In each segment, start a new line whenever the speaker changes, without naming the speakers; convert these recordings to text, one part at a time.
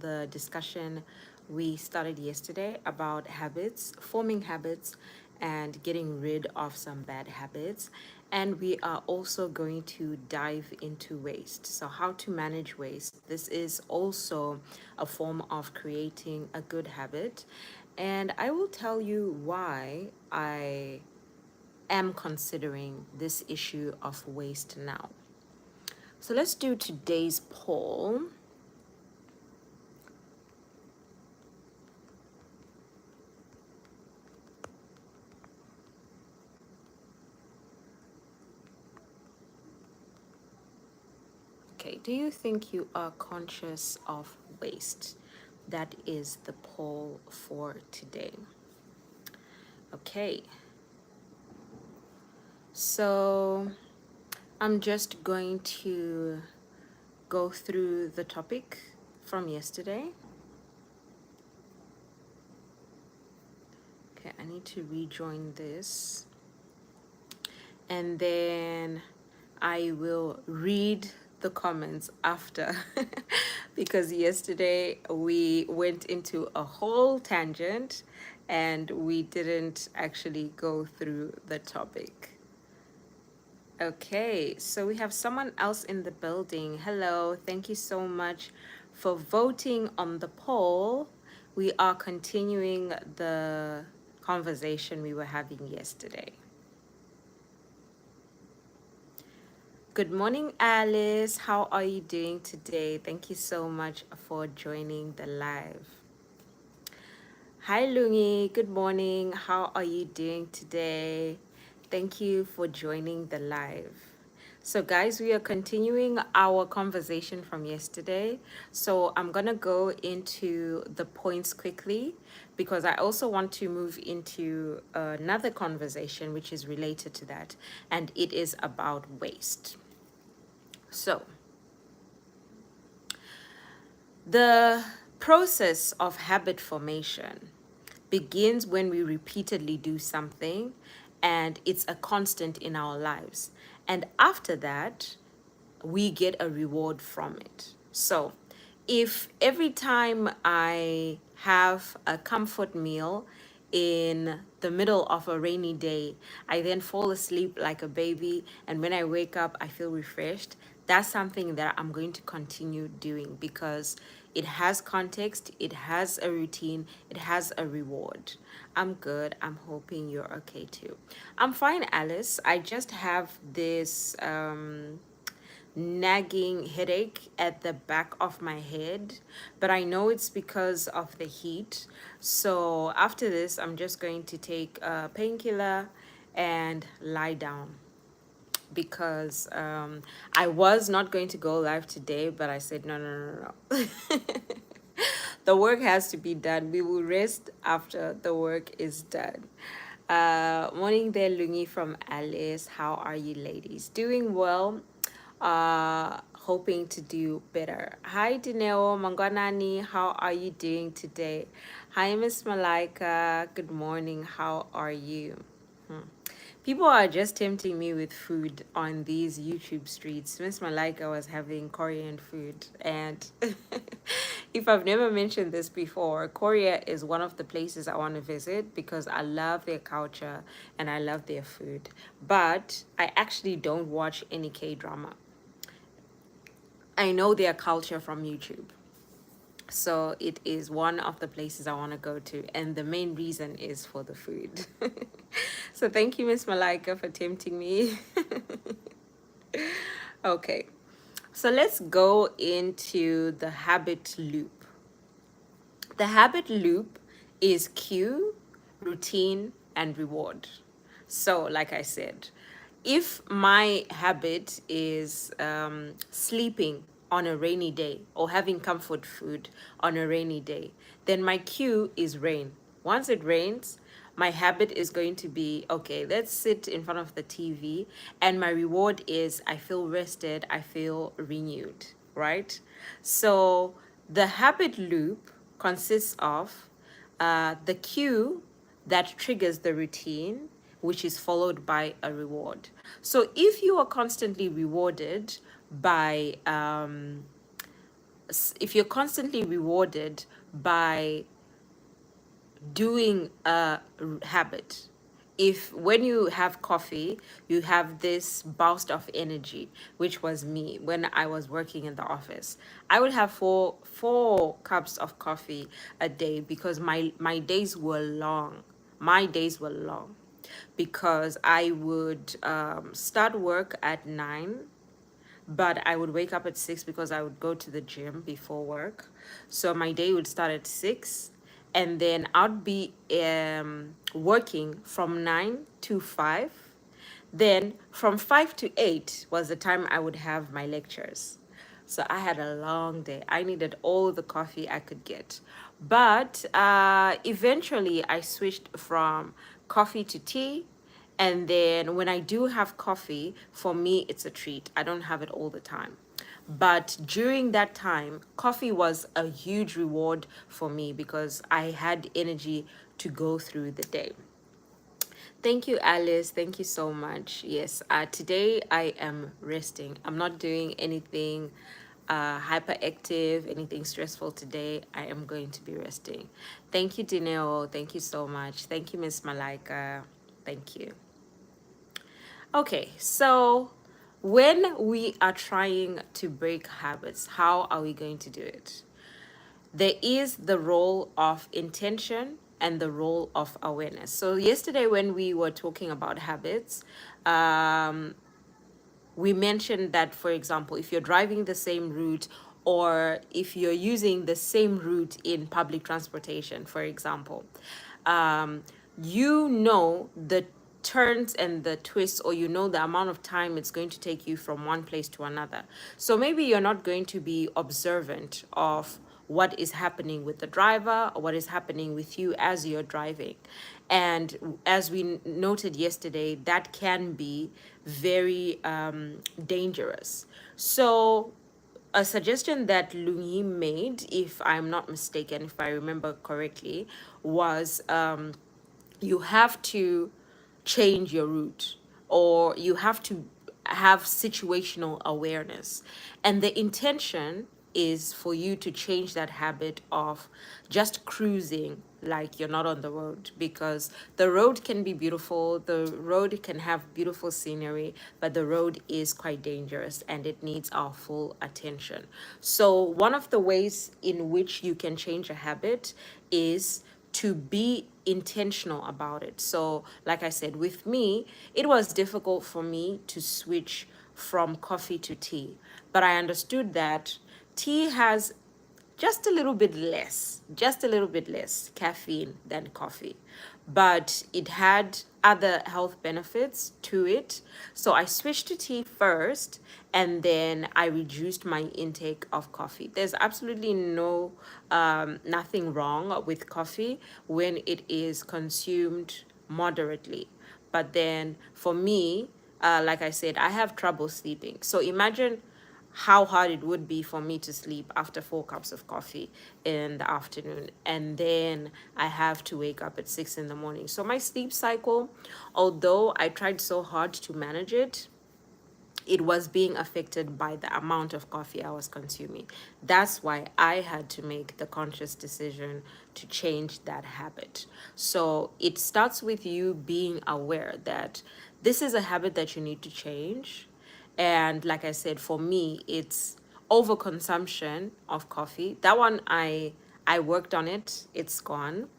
the discussion we started yesterday about habits, forming habits, and getting rid of some bad habits. And we are also going to dive into waste. So, how to manage waste. This is also a form of creating a good habit. And I will tell you why I am considering this issue of waste now. So let's do today's poll. Okay, do you think you are conscious of waste? That is the poll for today. Okay, so I'm just going to go through the topic from yesterday. Okay, I need to rejoin this. And then I will read the comments after because yesterday we went into a whole tangent and we didn't actually go through the topic. Okay, so we have someone else in the building. Hello, thank you so much for voting on the poll. We are continuing the conversation we were having yesterday. Good morning, Alice. How are you doing today? Thank you so much for joining the live. Hi, Lungi. Good morning. How are you doing today? Thank you for joining the live. So, guys, we are continuing our conversation from yesterday. So, I'm going to go into the points quickly because I also want to move into another conversation which is related to that, and it is about waste. So, the process of habit formation begins when we repeatedly do something and it's a constant in our lives. And after that, we get a reward from it. So, if every time I have a comfort meal in the middle of a rainy day, I then fall asleep like a baby, and when I wake up, I feel refreshed, that's something that I'm going to continue doing because it has context, it has a routine, it has a reward. I'm good. I'm hoping you're okay too. I'm fine, Alice. I just have this nagging headache at the back of my head, but I know it's because of the heat. So after this, I'm just going to take a painkiller and lie down because I was not going to go live today, but I said, no, no, no, no. The work has to be done. We will rest after the work is done. Morning there, Lungi from Alice. How are you ladies? Doing well. Hoping to do better. Hi, Dineo Mangwanani. How are you doing today? Hi, Miss Malaika. Good morning. How are you? People are just tempting me with food on these YouTube streets. Miss Malaika was having Korean food, and if I've never mentioned this before, Korea is one of the places I want to visit because I love their culture and I love their food. But I actually don't watch any K-drama. I know their culture from YouTube. So it is one of the places I want to go to, and the main reason is for the food. So thank you, Miss Malaika, for tempting me. Okay, so let's go into the habit loop. The habit loop is cue, routine, and reward. So, like I said, if my habit is sleeping on a rainy day or having comfort food on a rainy day, then my cue is rain. Once it rains, my habit is going to be okay, let's sit in front of the TV, and my reward is I feel rested, I feel renewed, right? So the habit loop consists of the cue that triggers the routine, which is followed by a reward. So if you are constantly rewarded by if you're constantly rewarded by doing a habit, if when you have coffee you have this burst of energy, which was me when I was working in the office, I would have four cups of coffee a day because my days were long. My days were long because I would start work at 9, but I would wake up at 6 because I would go to the gym before work. So my day would start at 6, and then I'd be working from 9 to 5. Then from 5 to 8 was the time I would have my lectures. So I had a long day. I needed all the coffee I could get. But eventually I switched from coffee to tea. And then when I do have coffee, for me, it's a treat. I don't have it all the time. But during that time, coffee was a huge reward for me because I had energy to go through the day. Thank you, Alice. Thank you so much. Yes, today I am resting. I'm not doing anything hyperactive, anything stressful today. I am going to be resting. Thank you, Dineo. Thank you so much. Thank you, Miss Malaika. Thank you. Okay, so when we are trying to break habits, how are we going to do it? There is the role of intention and the role of awareness. So yesterday when we were talking about habits, we mentioned that, for example, if you're driving the same route or if you're using the same route in public transportation, for example, you know the turns and the twists, or you know the amount of time it's going to take you from one place to another. So maybe you're not going to be observant of what is happening with the driver or what is happening with you as you're driving. And as we noted yesterday, that can be very dangerous. So a suggestion that Lungi made, if I'm not mistaken, if I remember correctly, was you have to change your route, or you have to have situational awareness. And the intention is for you to change that habit of just cruising like you're not on the road, because the road can be beautiful, the road can have beautiful scenery, but the road is quite dangerous and it needs our full attention. So one of the ways in which you can change a habit is to be intentional about it. So, like I said, with me, it was difficult for me to switch from coffee to tea, but I understood that tea has just a little bit less caffeine than coffee, but it had other health benefits to it. So I switched to tea first, and then I reduced my intake of coffee. There's absolutely nothing wrong with coffee when it is consumed moderately. But then for me, like I said, I have trouble sleeping. So imagine how hard it would be for me to sleep after 4 cups of coffee in the afternoon, and then I have to wake up at 6 in the morning. So my sleep cycle, although I tried so hard to manage it, it was being affected by the amount of coffee I was consuming. That's why I had to make the conscious decision to change that habit. So it starts with you being aware that this is a habit that you need to change. And like I said, for me, it's overconsumption of coffee. That one, I worked on it. It's gone.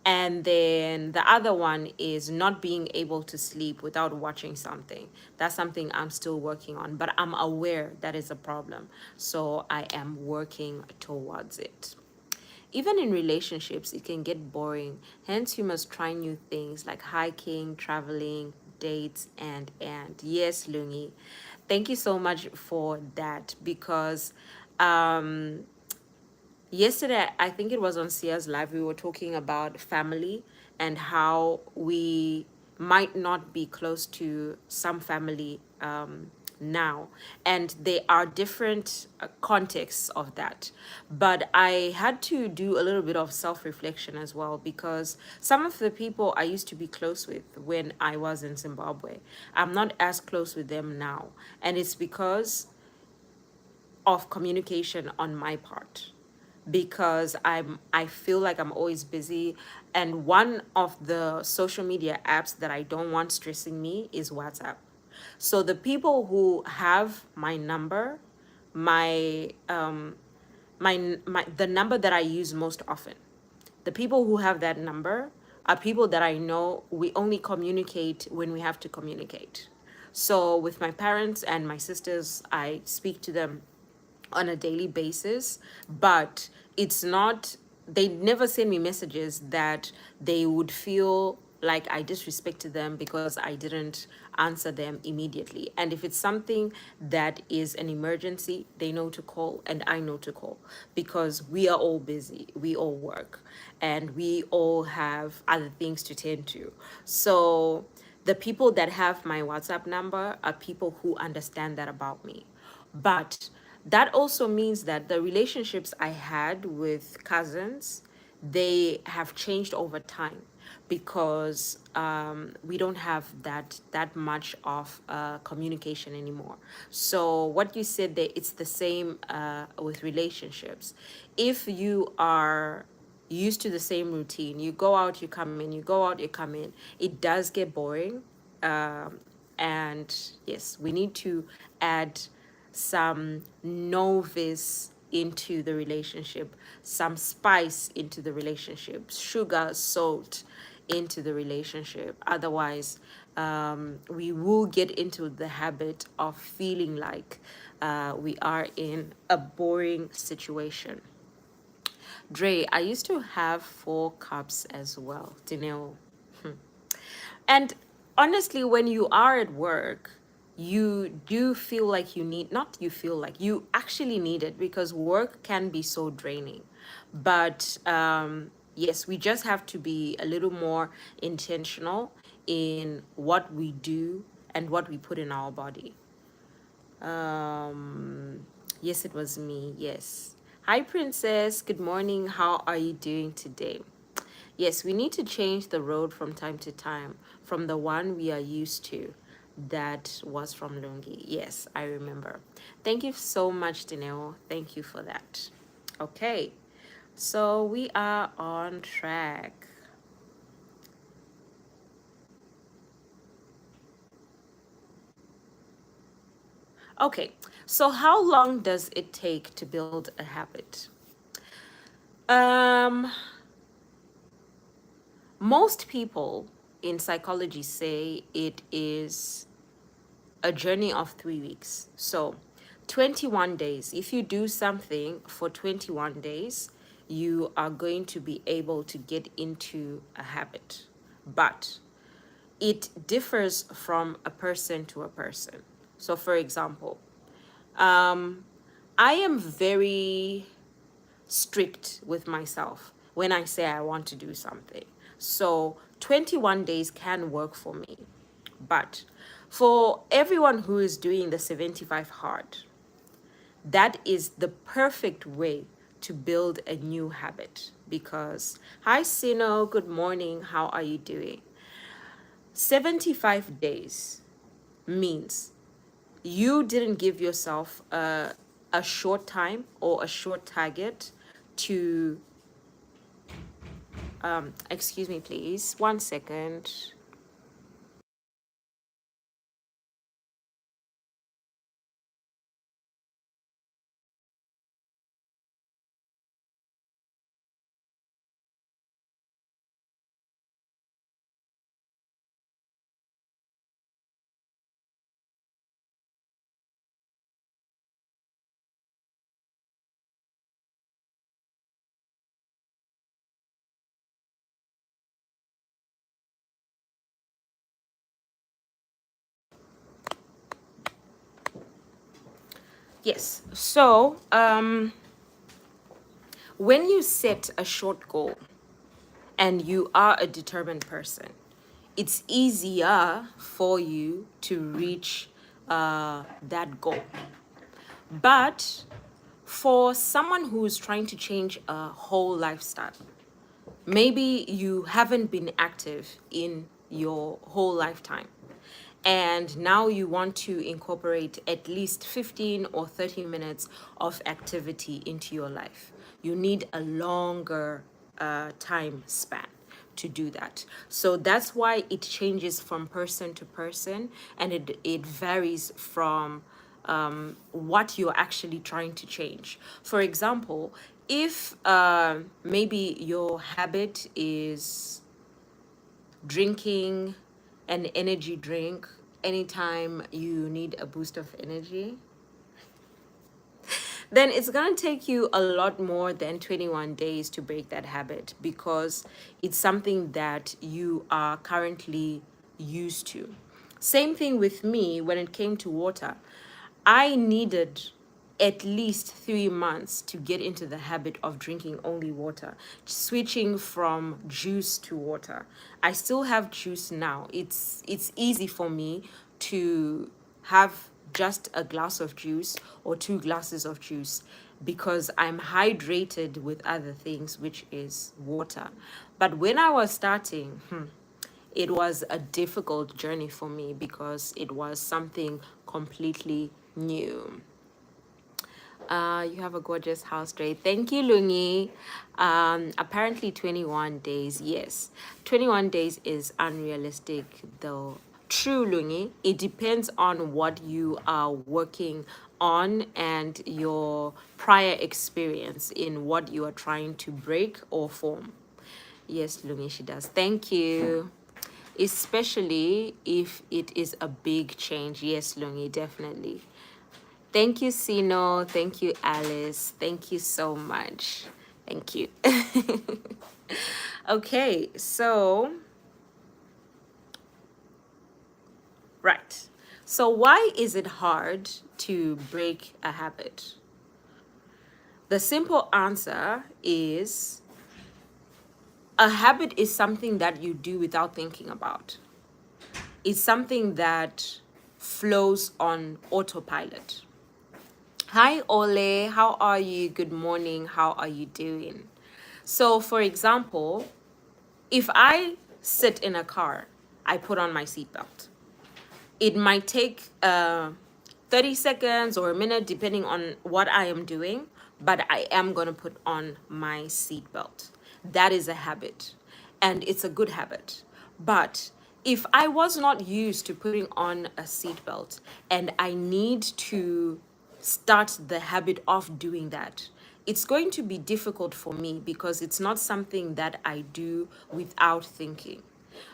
And then the other one is not being able to sleep without watching something. That's something I'm still working on, but I'm aware that is a problem. So I am working towards it. Even in relationships, it can get boring. Hence, you must try new things like hiking, traveling, dates, and. Yes, Lungi. Thank you so much for that, because yesterday, I think it was on Sia's Live, we were talking about family and how we might not be close to some family now. And there are different contexts of that. But I had to do a little bit of self reflection as well, because some of the people I used to be close with when I was in Zimbabwe, I'm not as close with them now. And it's because of communication on my part, because I feel like I'm always busy, and one of the social media apps that I don't want stressing me is WhatsApp. So the people who have my number, my the number that I use most often, the people who have that number are people that I know we only communicate when we have to communicate. So with my parents and my sisters, I speak to them on a daily basis, but it's not, they never send me messages that they would feel like I disrespected them because I didn't answer them immediately. And if it's something that is an emergency, they know to call and I know to call, because we are all busy, we all work, and we all have other things to tend to. So the people that have my WhatsApp number are people who understand that about me. But that also means that the relationships I had with cousins, they have changed over time, because we don't have that much of communication anymore. So what you said there, it's the same with relationships. If you are used to the same routine, you go out, you come in, you go out, you come in, it does get boring. And yes, we need to add some novice into the relationship, some spice into the relationship, sugar, salt into the relationship. Otherwise, we will get into the habit of feeling like we are in a boring situation. Dre, I used to have 4 cups as well, Dineo. And honestly, when you are at work, you do feel like you need, not you feel like, you actually need it, because work can be so draining. But yes, we just have to be a little more intentional in what we do and what we put in our body. Yes, it was me. Yes. Hi, Princess. Good morning. How are you doing today? Yes, we need to change the road from time to time from the one we are used to. That was from Lungi. Yes, I remember. Thank you so much, Dineo. Thank you for that. Okay, so we are on track. Okay, so how long does it take to build a habit? Um, Most people in psychology say it is a journey of 3 weeks. So 21 days. If you do something for 21 days, you are going to be able to get into a habit. But it differs from a person to a person. So, for example, I am very strict with myself when I say I want to do something. So 21 days can work for me. But for everyone who is doing the 75 hard, that is the perfect way to build a new habit. Because, hi Sino, good morning, how are you doing? 75 days means you didn't give yourself a short time or a short target to excuse me please, 1 second. Yes, so when you set a short goal and you are a determined person, it's easier for you to reach that goal. But for someone who's trying to change a whole lifestyle, maybe you haven't been active in your whole lifetime, and now you want to incorporate at least 15 or 30 minutes of activity into your life. You need a longer time span to do that. So that's why it changes from person to person, and it varies from what you're actually trying to change. For example, if maybe your habit is drinking an energy drink anytime you need a boost of energy, then it's going to take you a lot more than 21 days to break that habit, because it's something that you are currently used to. Same thing with me when it came to water. I needed at least 3 months to get into the habit of drinking only water, switching from juice to water. I still have juice now. It's easy for me to have just a glass of juice or 2 glasses of juice because I'm hydrated with other things, which is water. But when I was starting, it was a difficult journey for me because it was something completely new. You have a gorgeous house, Dre. Thank you, Lungi. Apparently 21 days. Yes, 21 days is unrealistic, though. True, Lungi. It depends on what you are working on and your prior experience in what you are trying to break or form. Yes, Lungi, she does. Thank you. Especially if it is a big change. Yes, Lungi, definitely. Thank you, Sino. Thank you, Alice. Thank you so much. Thank you. Okay, so, right. So why is it hard to break a habit? The simple answer is a habit is something that you do without thinking about. It's something that flows on autopilot. Hi, Ole. How are you? Good morning. How are you doing? So, for example, if I sit in a car, I put on my seatbelt. It might take 30 seconds or a minute, depending on what I am doing, but I am going to put on my seatbelt. That is a habit, and it's a good habit. But if I was not used to putting on a seatbelt and I need to start the habit of doing that, it's going to be difficult for me because it's not something that I do without thinking.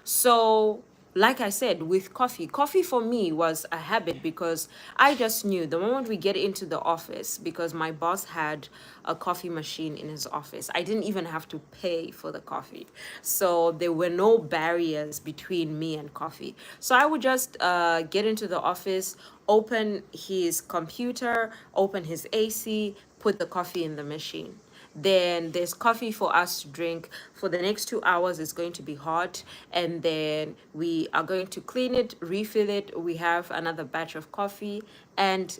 So, like I said, with coffee for me was a habit because I just knew the moment we get into the office, because my boss had a coffee machine in his office, I didn't even have to pay for the coffee. So there were no barriers between me and coffee. So I would just get into the office, open his computer, open his AC, put the coffee in the machine. Then there's coffee for us to drink. For the next 2 hours, it's going to be hot. And then we are going to clean it, refill it. We have another batch of coffee and.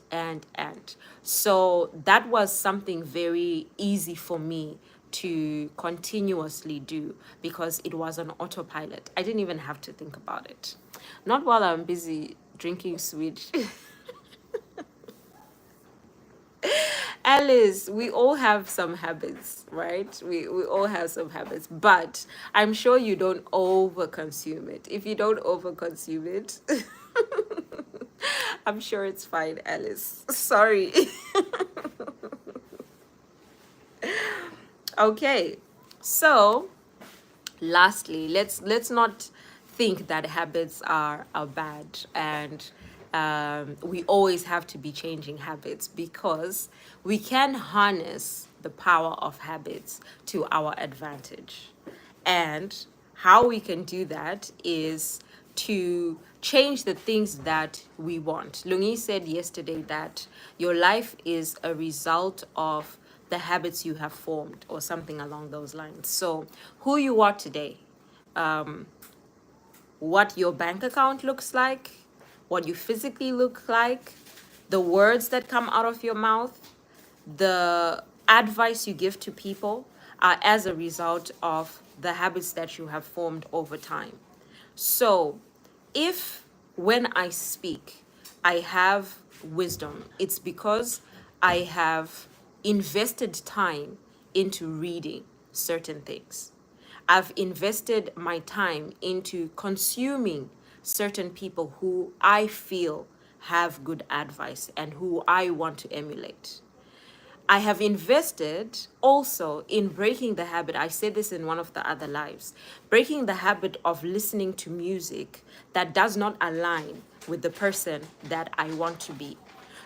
So that was something very easy for me to continuously do because it was on autopilot. I didn't even have to think about it. Not while I'm busy drinking sweet. Alice, we all have some habits, right? We all have some habits, but I'm sure you don't overconsume it. If you don't overconsume it, I'm sure it's fine, Alice. Sorry. Okay. So, lastly, let's not think that habits are bad and we always have to be changing habits, because we can harness the power of habits to our advantage. And how we can do that is to change the things that we want. Lungi said yesterday that your life is a result of the habits you have formed, or something along those lines. So, who you are today, what your bank account looks like, what you physically look like, the words that come out of your mouth, the advice you give to people are as a result of the habits that you have formed over time. So, if when I speak, I have wisdom. It's because I have invested time into reading certain things. I've invested my time into consuming certain people who I feel have good advice and who I want to emulate. I have invested also in breaking the habit. I said this in one of the other lives, breaking the habit of listening to music that does not align with the person that I want to be.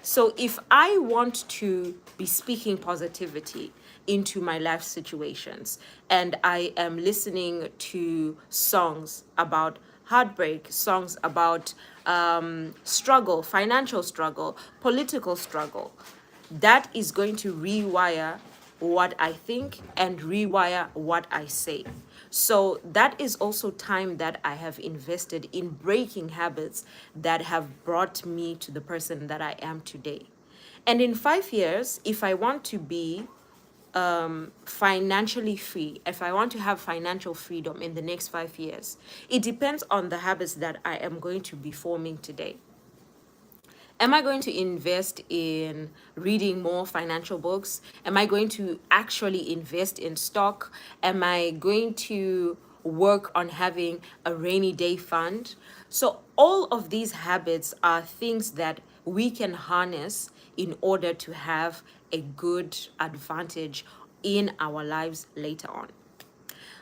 So if I want to be speaking positivity into my life situations and I am listening to songs about heartbreak, songs about struggle, financial struggle, political struggle, that is going to rewire what I think and rewire what I say. So that is also time that I have invested in breaking habits that have brought me to the person that I am today. And in 5 years, if I want to be financially free, if I want to have financial freedom in the next 5 years, it depends on the habits that I am going to be forming today. Am I going to invest in reading more financial books? Am I going to actually invest in stock? Am I going to work on having a rainy day fund? So, all of these habits are things that we can harness in order to have a good advantage in our lives later on.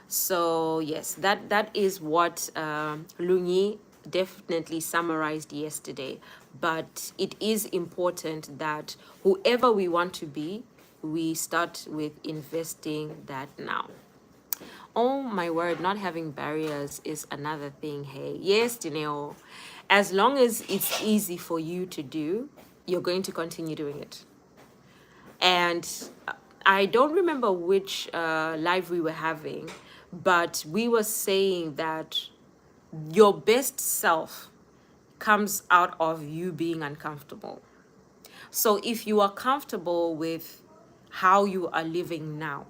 So yes, that is what Lunyi definitely summarized yesterday. But it is important that whoever we want to be, we start with investing that now. Oh my word, not having barriers is another thing. Hey, yes, Dineo, as long as it's easy for you to do, you're going to continue doing it. And I don't remember which live we were having, but we were saying that your best self comes out of you being uncomfortable. So if you are comfortable with how you are living now,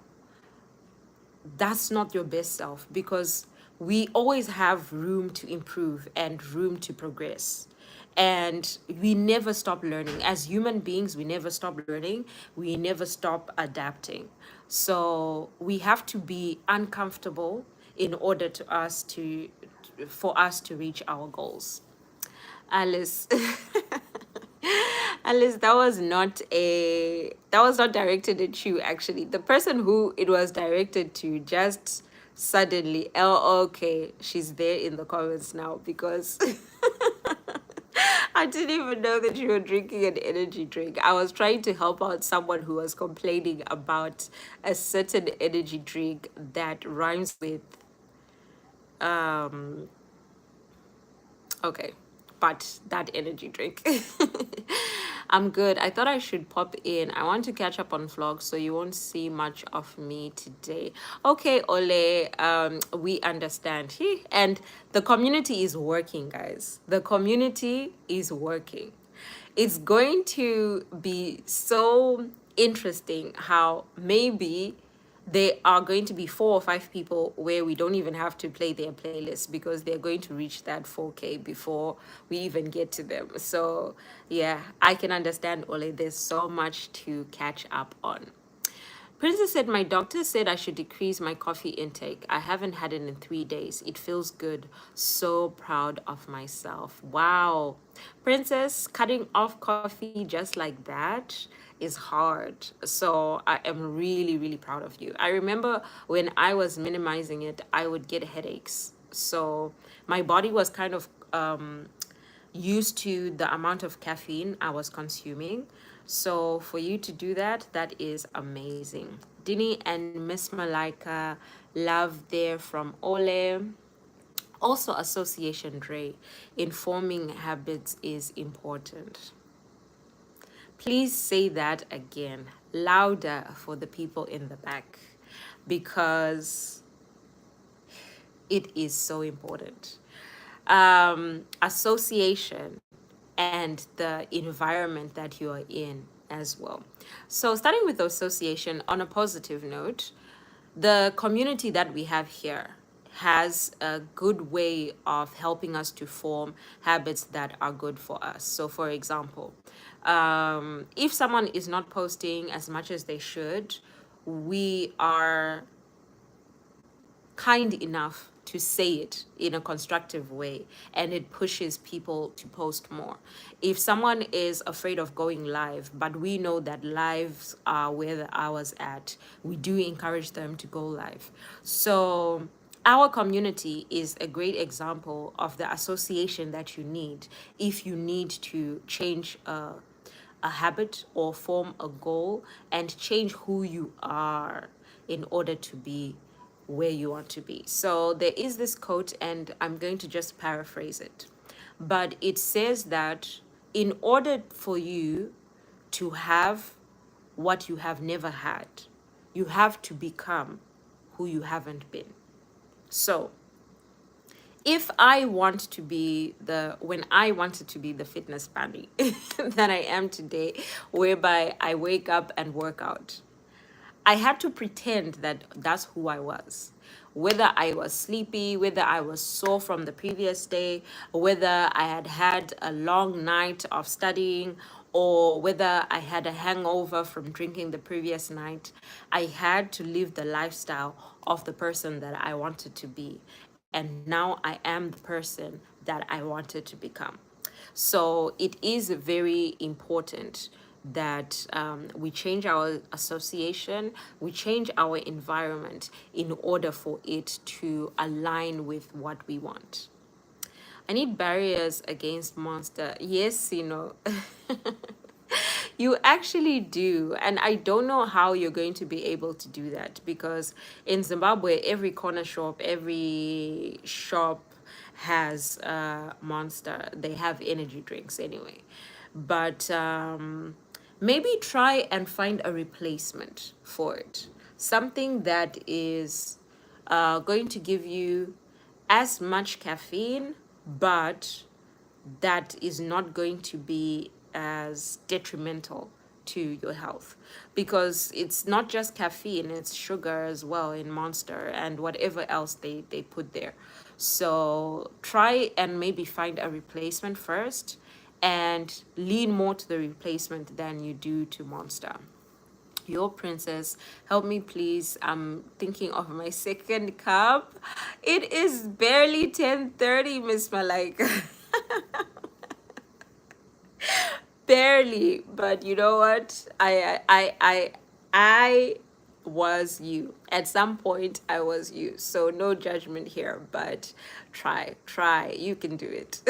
that's not your best self, because we always have room to improve and room to progress. And we never stop learning. As human beings, we never stop learning. We never stop adapting. So we have to be uncomfortable in order for us to reach our goals. Alice. Alice, that was not directed at you actually. The person who it was directed to just suddenly, oh okay, she's there in the comments now, because I didn't even know that you were drinking an energy drink. I was trying to help out someone who was complaining about a certain energy drink that rhymes with okay, but that energy drink. I'm good. I thought I should pop in. I want to catch up on vlogs, so you won't see much of me today. Okay, Ole, we understand. And the community is working, guys. The community is working. It's going to be so interesting how maybe there are going to be 4 or 5 people where we don't even have to play their playlist, because they're going to reach that 4K before we even get to them. So yeah, I can understand, Ole. There's so much to catch up on. Princess said, my doctor said I should decrease my coffee intake. I haven't had it in 3 days. It feels good. So proud of myself. Wow. Princess, cutting off coffee just like that is hard. So I am really, really proud of you. I remember when I was minimizing it, I would get headaches. So my body was kind of used to the amount of caffeine I was consuming. So for you to do that, that is amazing. Dini and Miss Malika, love there from Ole. Also, Association Dre, informing habits is important. Please say that again, louder for the people in the back, because it is so important. Association and the environment that you are in as well. So, starting with association, on a positive note, the community that we have here has a good way of helping us to form habits that are good for us. So, for example, if someone is not posting as much as they should, we are kind enough to say it in a constructive way, and it pushes people to post more. If someone is afraid of going live, but we know that lives are where the hours at, we do encourage them to go live. So our community is a great example of the association that you need if you need to change a habit or form a goal and change who you are in order to be where you want to be. So there is this quote, and I'm going to just paraphrase it. But it says that in order for you to have what you have never had, you have to become who you haven't been. So if I want to be when I wanted to be the fitness bunny that I am today, whereby I wake up and work out, I had to pretend that that's who I was. Whether I was sleepy, whether I was sore from the previous day, whether I had had a long night of studying, or whether I had a hangover from drinking the previous night, I had to live the lifestyle of the person that I wanted to be. And now I am the person that I wanted to become. So it is very important that we change our association, we change our environment in order for it to align with what we want. I need barriers against monster. Yes, you actually do. And I don't know how you're going to be able to do that, because in Zimbabwe, every corner shop, every shop has a Monster. They have energy drinks anyway. But maybe try and find a replacement for it. Something that is going to give you as much caffeine, but that is not going to be as detrimental to your health, because it's not just caffeine, it's sugar as well in Monster and whatever else they put there. So try and maybe find a replacement first, and lean more to the replacement than you do to Monster. Your princess, help me please. I'm thinking of my second cup. It is barely 10:30, Miss Malaika. Barely, but you know what? I was you. At some point I was you. So no judgment here, but try. You can do it.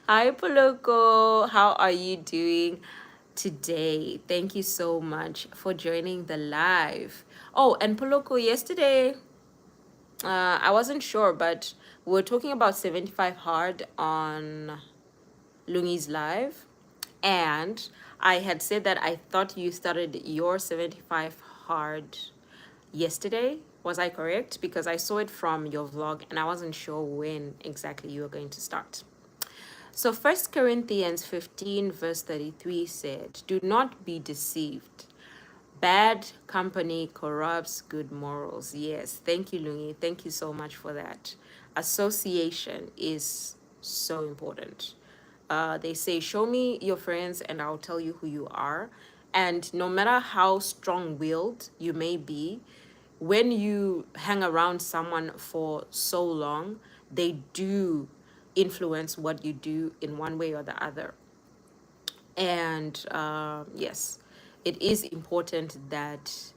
Hi Poloko, how are you doing today? Thank you so much for joining the live. Oh, and Poloko, yesterday I wasn't sure, but we were talking about 75 hard on Lungi's live, and I had said that I thought you started your 75 hard yesterday. Was I correct? Because I saw it from your vlog and I wasn't sure when exactly you were going to start. So 1 Corinthians 15 verse 33 said, "Do not be deceived. Bad company corrupts good morals." Yes, thank you, Lungi. Thank you so much for that. Association is so important. They say, show me your friends and I'll tell you who you are. And no matter how strong-willed you may be, when you hang around someone for so long, they do influence what you do in one way or the other. And yes, it is important that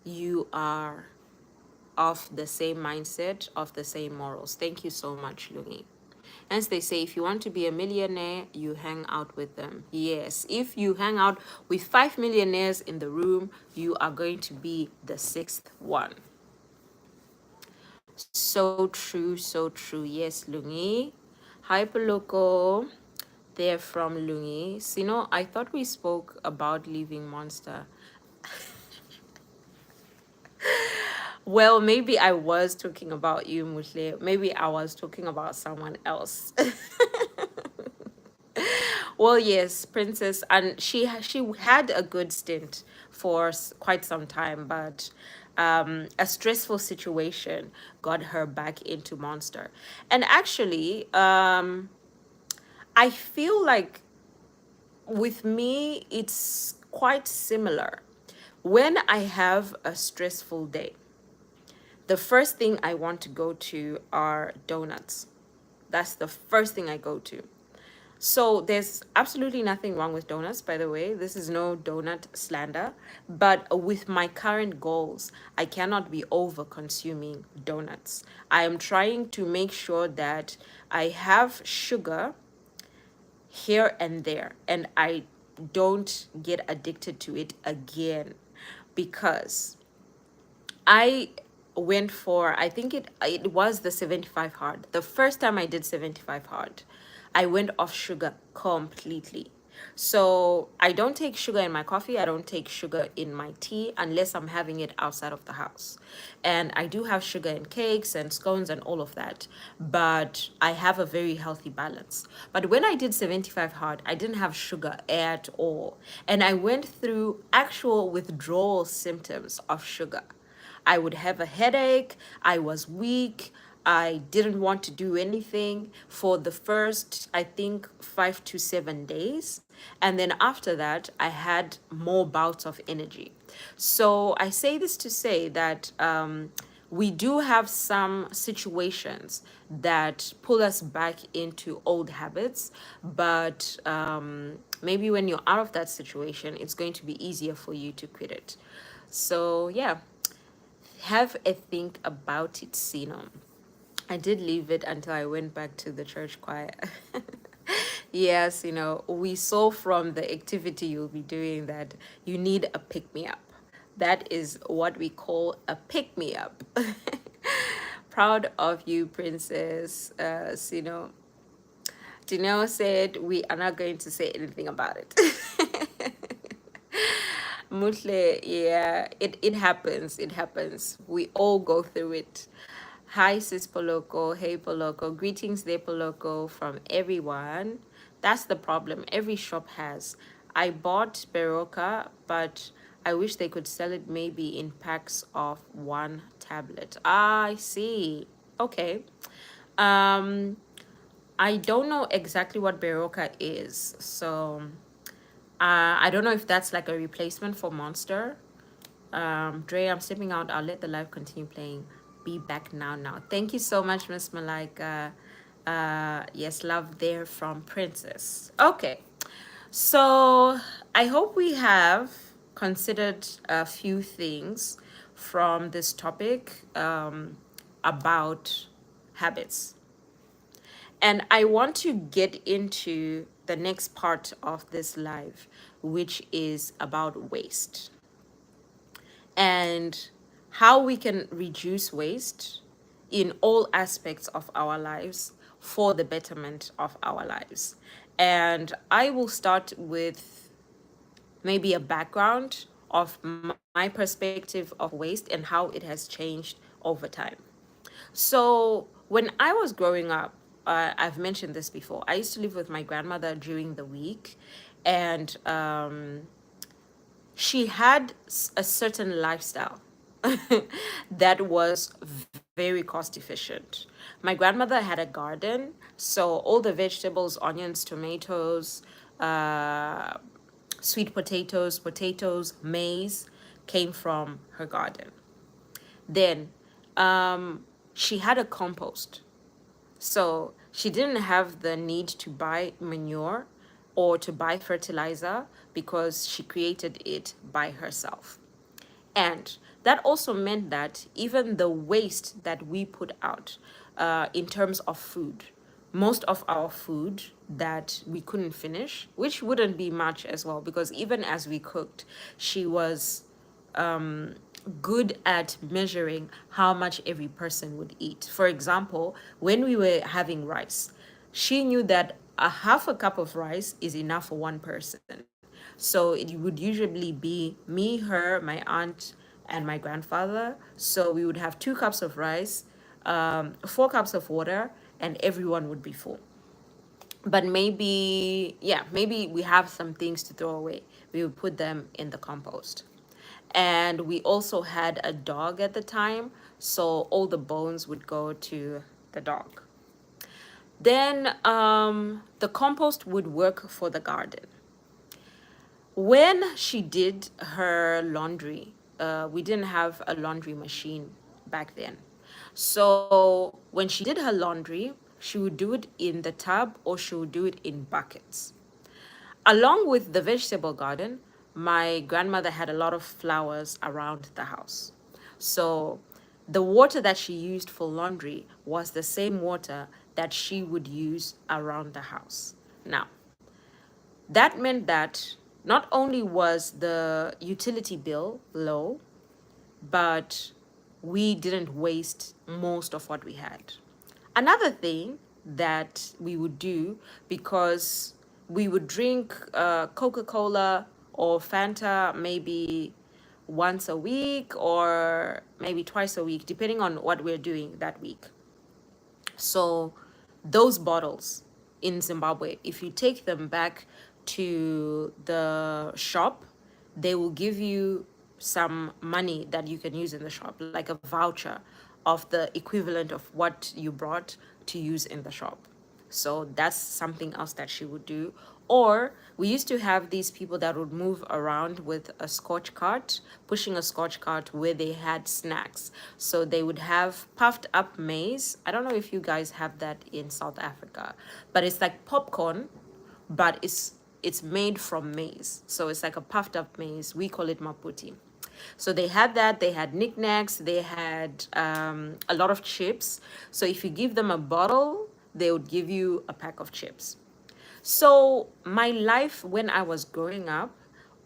you are of the same mindset, of the same morals. Thank you so much, Lungi. Hence, they say if you want to be a millionaire, you hang out with them. Yes, if you hang out with 5 millionaires in the room, you are going to be the sixth one. So true, so true. Yes, Lungi. Hi, Poloko. They're from Lungi. Sino, I thought we spoke about leaving Monster. Well, maybe I was talking about you, Mushle. Maybe I was talking about someone else. Well, yes, Princess, and she had a good stint for quite some time, but a stressful situation got her back into Monster. And actually, I feel like with me, it's quite similar. When I have a stressful day, the first thing I want to go to are donuts. That's the first thing I go to. So there's absolutely nothing wrong with donuts, by the way. This is no donut slander. But with my current goals, I cannot be over consuming donuts. I am trying to make sure that I have sugar here and there, and I don't get addicted to it again, because I went for, I think it was the 75 hard. The first time I did 75 hard, I went off sugar completely. So I don't take sugar in my coffee. I don't take sugar in my tea unless I'm having it outside of the house. And I do have sugar in cakes and scones and all of that. But I have a very healthy balance. But when I did 75 hard, I didn't have sugar at all. And I went through actual withdrawal symptoms of sugar. I would have a headache. I was weak. I didn't want to do anything for the first, I think, 5 to 7 days. And then after that, I had more bouts of energy. So I say this to say that we do have some situations that pull us back into old habits, but maybe when you're out of that situation, it's going to be easier for you to quit it. So, yeah, have a think about it, Sino. I did leave it until I went back to the church choir. Yes, we saw from the activity you'll be doing that you need a pick me up. That is what we call a pick me up. Proud of you, Princess Sino. Janelle said we are not going to say anything about it. Mutle, yeah, it happens. It happens. We all go through it. Hi, Sis Poloko. Hey, Poloko. Greetings there, Poloko, from everyone. That's the problem. Every shop has. I bought Beroka, but I wish they could sell it maybe in packs of 1 tablet. Ah, I see. Okay. Um, I don't know exactly what Beroka is, so I don't know if that's like a replacement for Monster. Dre, I'm stepping out. I'll let the live continue playing. Be back now. Thank you so much, Miss Malika. Yes, love there from Princess. Okay, so I hope we have considered a few things from this topic about habits. And I want to get into the next part of this live, which is about waste and how we can reduce waste in all aspects of our lives for the betterment of our lives. And I will start with maybe a background of my perspective of waste and how it has changed over time. So, when I was growing up, I've mentioned this before, I used to live with my grandmother during the week, and she had a certain lifestyle that was very cost efficient. My grandmother had a garden, so all the vegetables, onions, tomatoes, uh, sweet potatoes, maize came from her garden. Then she had a compost. So she didn't have the need to buy manure or to buy fertilizer because she created it by herself. And that also meant that even the waste that we put out in terms of food, most of our food that we couldn't finish, which wouldn't be much as well, because even as we cooked, she was good at measuring how much every person would eat. For example, when we were having rice, she knew that a half a cup of rice is enough for one person. So it would usually be me, her, my aunt, and my grandfather. So we would have 2 cups of rice, 4 cups of water, and everyone would be full. But maybe we have some things to throw away. We would put them in the compost. And we also had a dog at the time, so all the bones would go to the dog. Then the compost would work for the garden. When she did her laundry, we didn't have a laundry machine back then. So when she did her laundry, she would do it in the tub or she would do it in buckets. Along with the vegetable garden, my grandmother had a lot of flowers around the house. So the water that she used for laundry was the same water that she would use around the house. Now, that meant that not only was the utility bill low, but we didn't waste most of what we had. Another thing that we would do, because we would drink Coca-Cola or Fanta maybe once a week or maybe twice a week, depending on what we're doing that week. So those bottles in Zimbabwe, if you take them back to the shop, they will give you some money that you can use in the shop, like a voucher of the equivalent of what you brought to use in the shop. So that's something else that she would do. Or we used to have these people that would move around with a scotch cart, pushing a scotch cart where they had snacks. So they would have puffed up maize. I don't know if you guys have that in South Africa, but it's like popcorn, but it's made from maize. So it's like a puffed up maize. We call it maputi. So they had that, they had knickknacks, they had a lot of chips. So if you give them a bottle, they would give you a pack of chips. So my life when I was growing up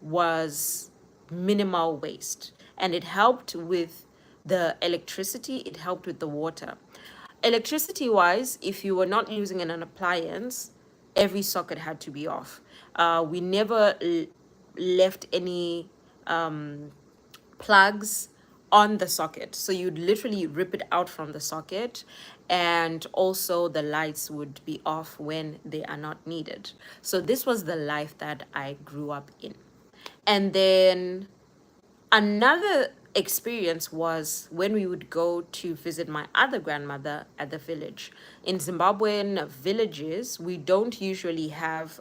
was minimal waste, and it helped with the electricity, it helped with the water. Electricity wise, if you were not using an appliance, every socket had to be off. We never left any plugs on the socket. So you'd literally rip it out from the socket, and also the lights would be off when they are not needed. So this was the life that I grew up in. And then another experience was when we would go to visit my other grandmother at the village. In Zimbabwean villages, we don't usually have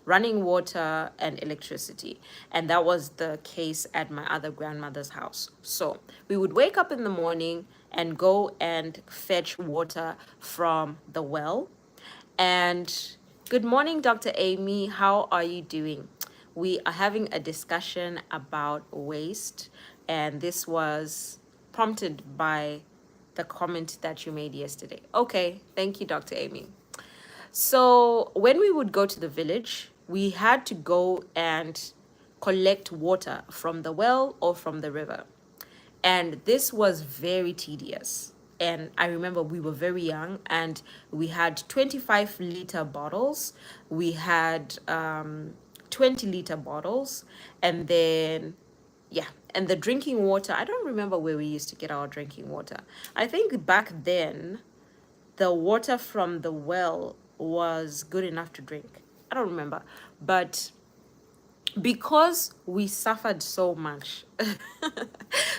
running water and electricity. And that was the case at my other grandmother's house. So we would wake up in the morning and go and fetch water from the well. And good morning, Dr. Amy. How are you doing? We are having a discussion about waste, and this was prompted by the comment that you made yesterday. Okay, thank you, Dr. Amy. So when we would go to the village, we had to go and collect water from the well or from the river. And this was very tedious. And I remember we were very young and we had 25-liter bottles. We had 20-liter bottles. And then, yeah, and the drinking water, I don't remember where we used to get our drinking water. I think back then, the water from the well was good enough to drink. I don't remember. But because we suffered so much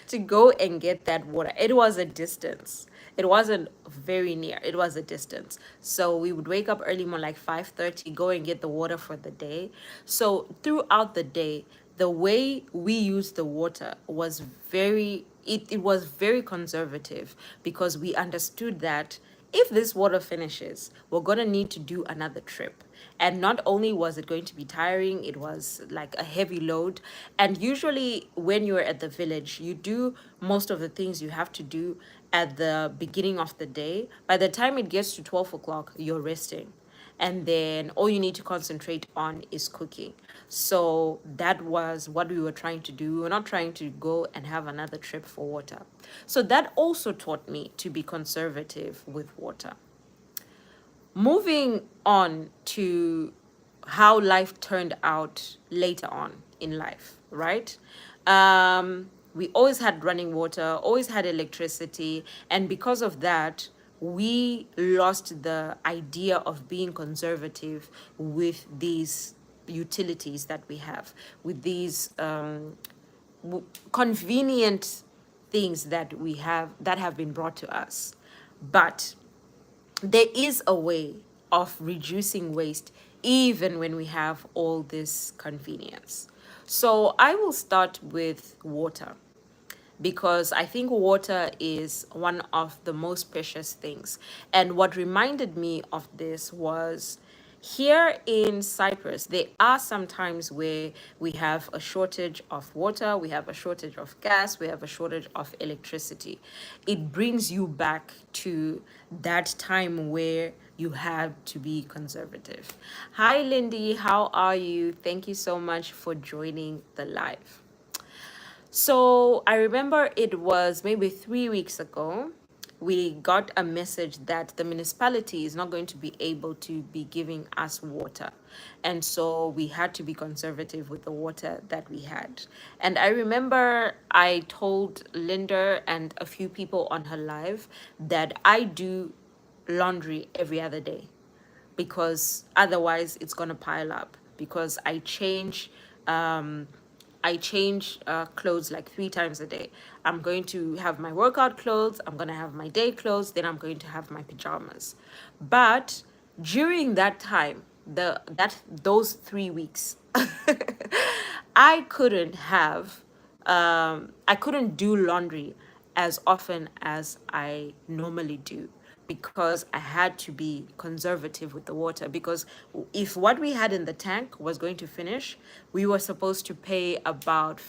to go and get that water, it was a distance. It wasn't very near, it was a distance. So we would wake up early, more like 5:30, go and get the water for the day. So throughout the day, the way we used the water was it was very conservative, because we understood that if this water finishes, we're going to need to do another trip. And not only was it going to be tiring, it was like a heavy load. And usually when you're at the village, you do most of the things you have to do at the beginning of the day. By the time it gets to 12 o'clock, you're resting. And then all you need to concentrate on is cooking. So that was what we were trying to do. We were not trying to go and have another trip for water. So that also taught me to be conservative with water. Moving on to how life turned out later on in life, right? We always had running water, always had electricity, and because of that, we lost the idea of being conservative with these utilities that we have, with these convenient things that we have that have been brought to us. But there is a way of reducing waste even when we have all this convenience. So I will start with water, because I think water is one of the most precious things. And what reminded me of this was, here in Cyprus, there are some times where we have a shortage of water, we have a shortage of gas, we have a shortage of electricity. It brings you back to that time where you had to be conservative. Hi, Lindy, how are you? Thank you so much for joining the live. So I remember it was maybe 3 weeks ago, we got a message that the municipality is not going to be able to be giving us water. And so we had to be conservative with the water that we had. And I remember I told Linda and a few people on her live that I do laundry every other day, because otherwise it's going to pile up, because I change clothes like 3 times a day. I'm going to have my workout clothes, I'm going to have my day clothes, then I'm going to have my pajamas. But during that time, those 3 weeks, I couldn't do laundry as often as I normally do, because I had to be conservative with the water. Because if what we had in the tank was going to finish, we were supposed to pay about,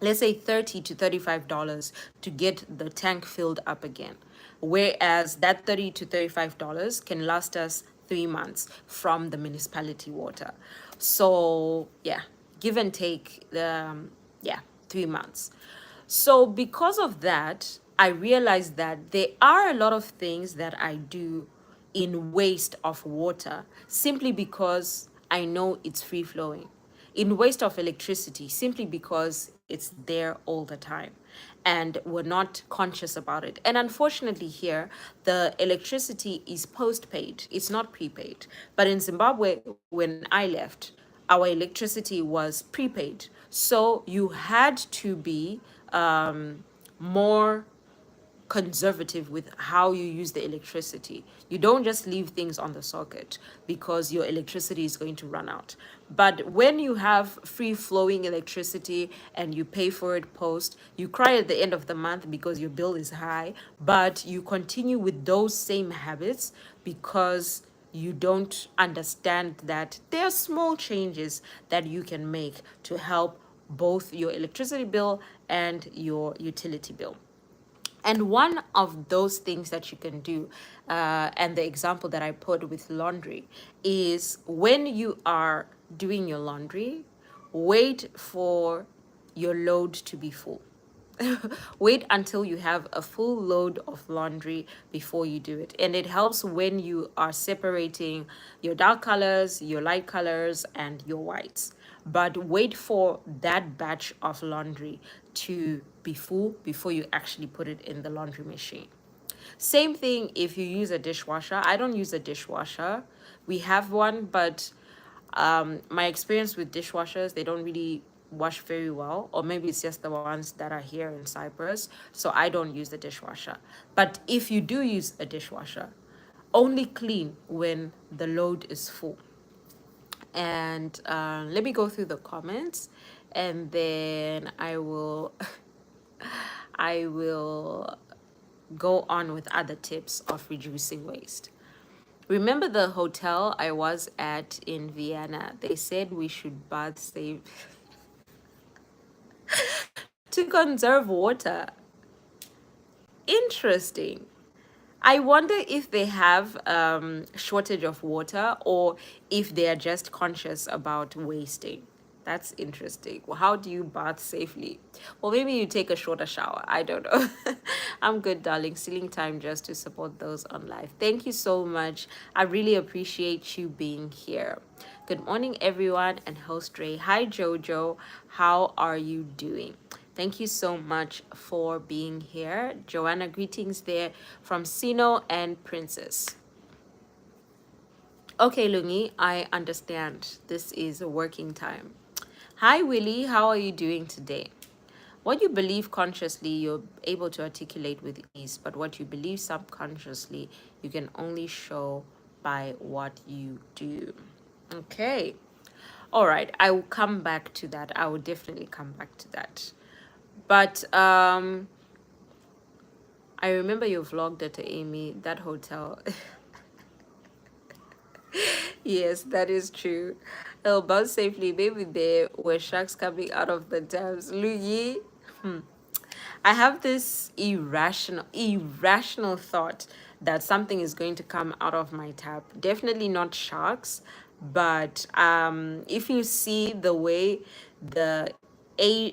let's say, $30 to $35 to get the tank filled up again. Whereas that $30 to $35 can last us 3 months from the municipality water. So yeah, give and take, yeah, 3 months. So because of that, I realized that there are a lot of things that I do in waste of water, simply because I know it's free flowing. In waste of electricity, simply because it's there all the time and we're not conscious about it. And unfortunately, here, the electricity is postpaid, it's not prepaid. But in Zimbabwe, when I left, our electricity was prepaid. So you had to be more conservative with how you use the electricity. You don't just leave things on the socket because your electricity is going to run out. But when you have free flowing electricity and you pay for it post, you cry at the end of the month because your bill is high, but you continue with those same habits because you don't understand that there are small changes that you can make to help both your electricity bill and your utility bill. And one of those things that you can do, and the example that I put with laundry, is when you are doing your laundry, wait for your load to be full. Wait until you have a full load of laundry before you do it. And it helps when you are separating your dark colors, your light colors, and your whites. But wait for that batch of laundry to be full before you actually put it in the laundry machine. Same thing if you use a dishwasher. I don't use a dishwasher. We have one, but my experience with dishwashers, they don't really wash very well, or maybe it's just the ones that are here in Cyprus. So I don't use the dishwasher. But if you do use a dishwasher, only clean when the load is full. And let me go through the comments, and then I will I will go on with other tips of reducing waste. Remember the hotel I was at in Vienna? They said we should bath safe to conserve water. Interesting. I wonder if they have shortage of water, or if they are just conscious about wasting. That's interesting. Well, how do you bath safely? Well, maybe you take a shorter shower. I don't know. I'm good, darling. Stealing time just to support those on live. Thank you so much. I really appreciate you being here. Good morning, everyone, and host Ray. Hi, Jojo. How are you doing? Thank you so much for being here. Joanna, greetings there from Sino and Princess. Okay, Lungi, I understand. This is a working time. Hi, Willie. How are you doing today? What you believe consciously, you're able to articulate with ease, but what you believe subconsciously, you can only show by what you do. Okay. All right. I will come back to that. I will definitely come back to that. But I remember your vlog, Dr. Amy, that hotel. Yes, that is true. Oh, bounce safely, maybe there were sharks coming out of the dams. Luyi, I have this irrational thought that something is going to come out of my tap. Definitely not sharks, but if you see the way the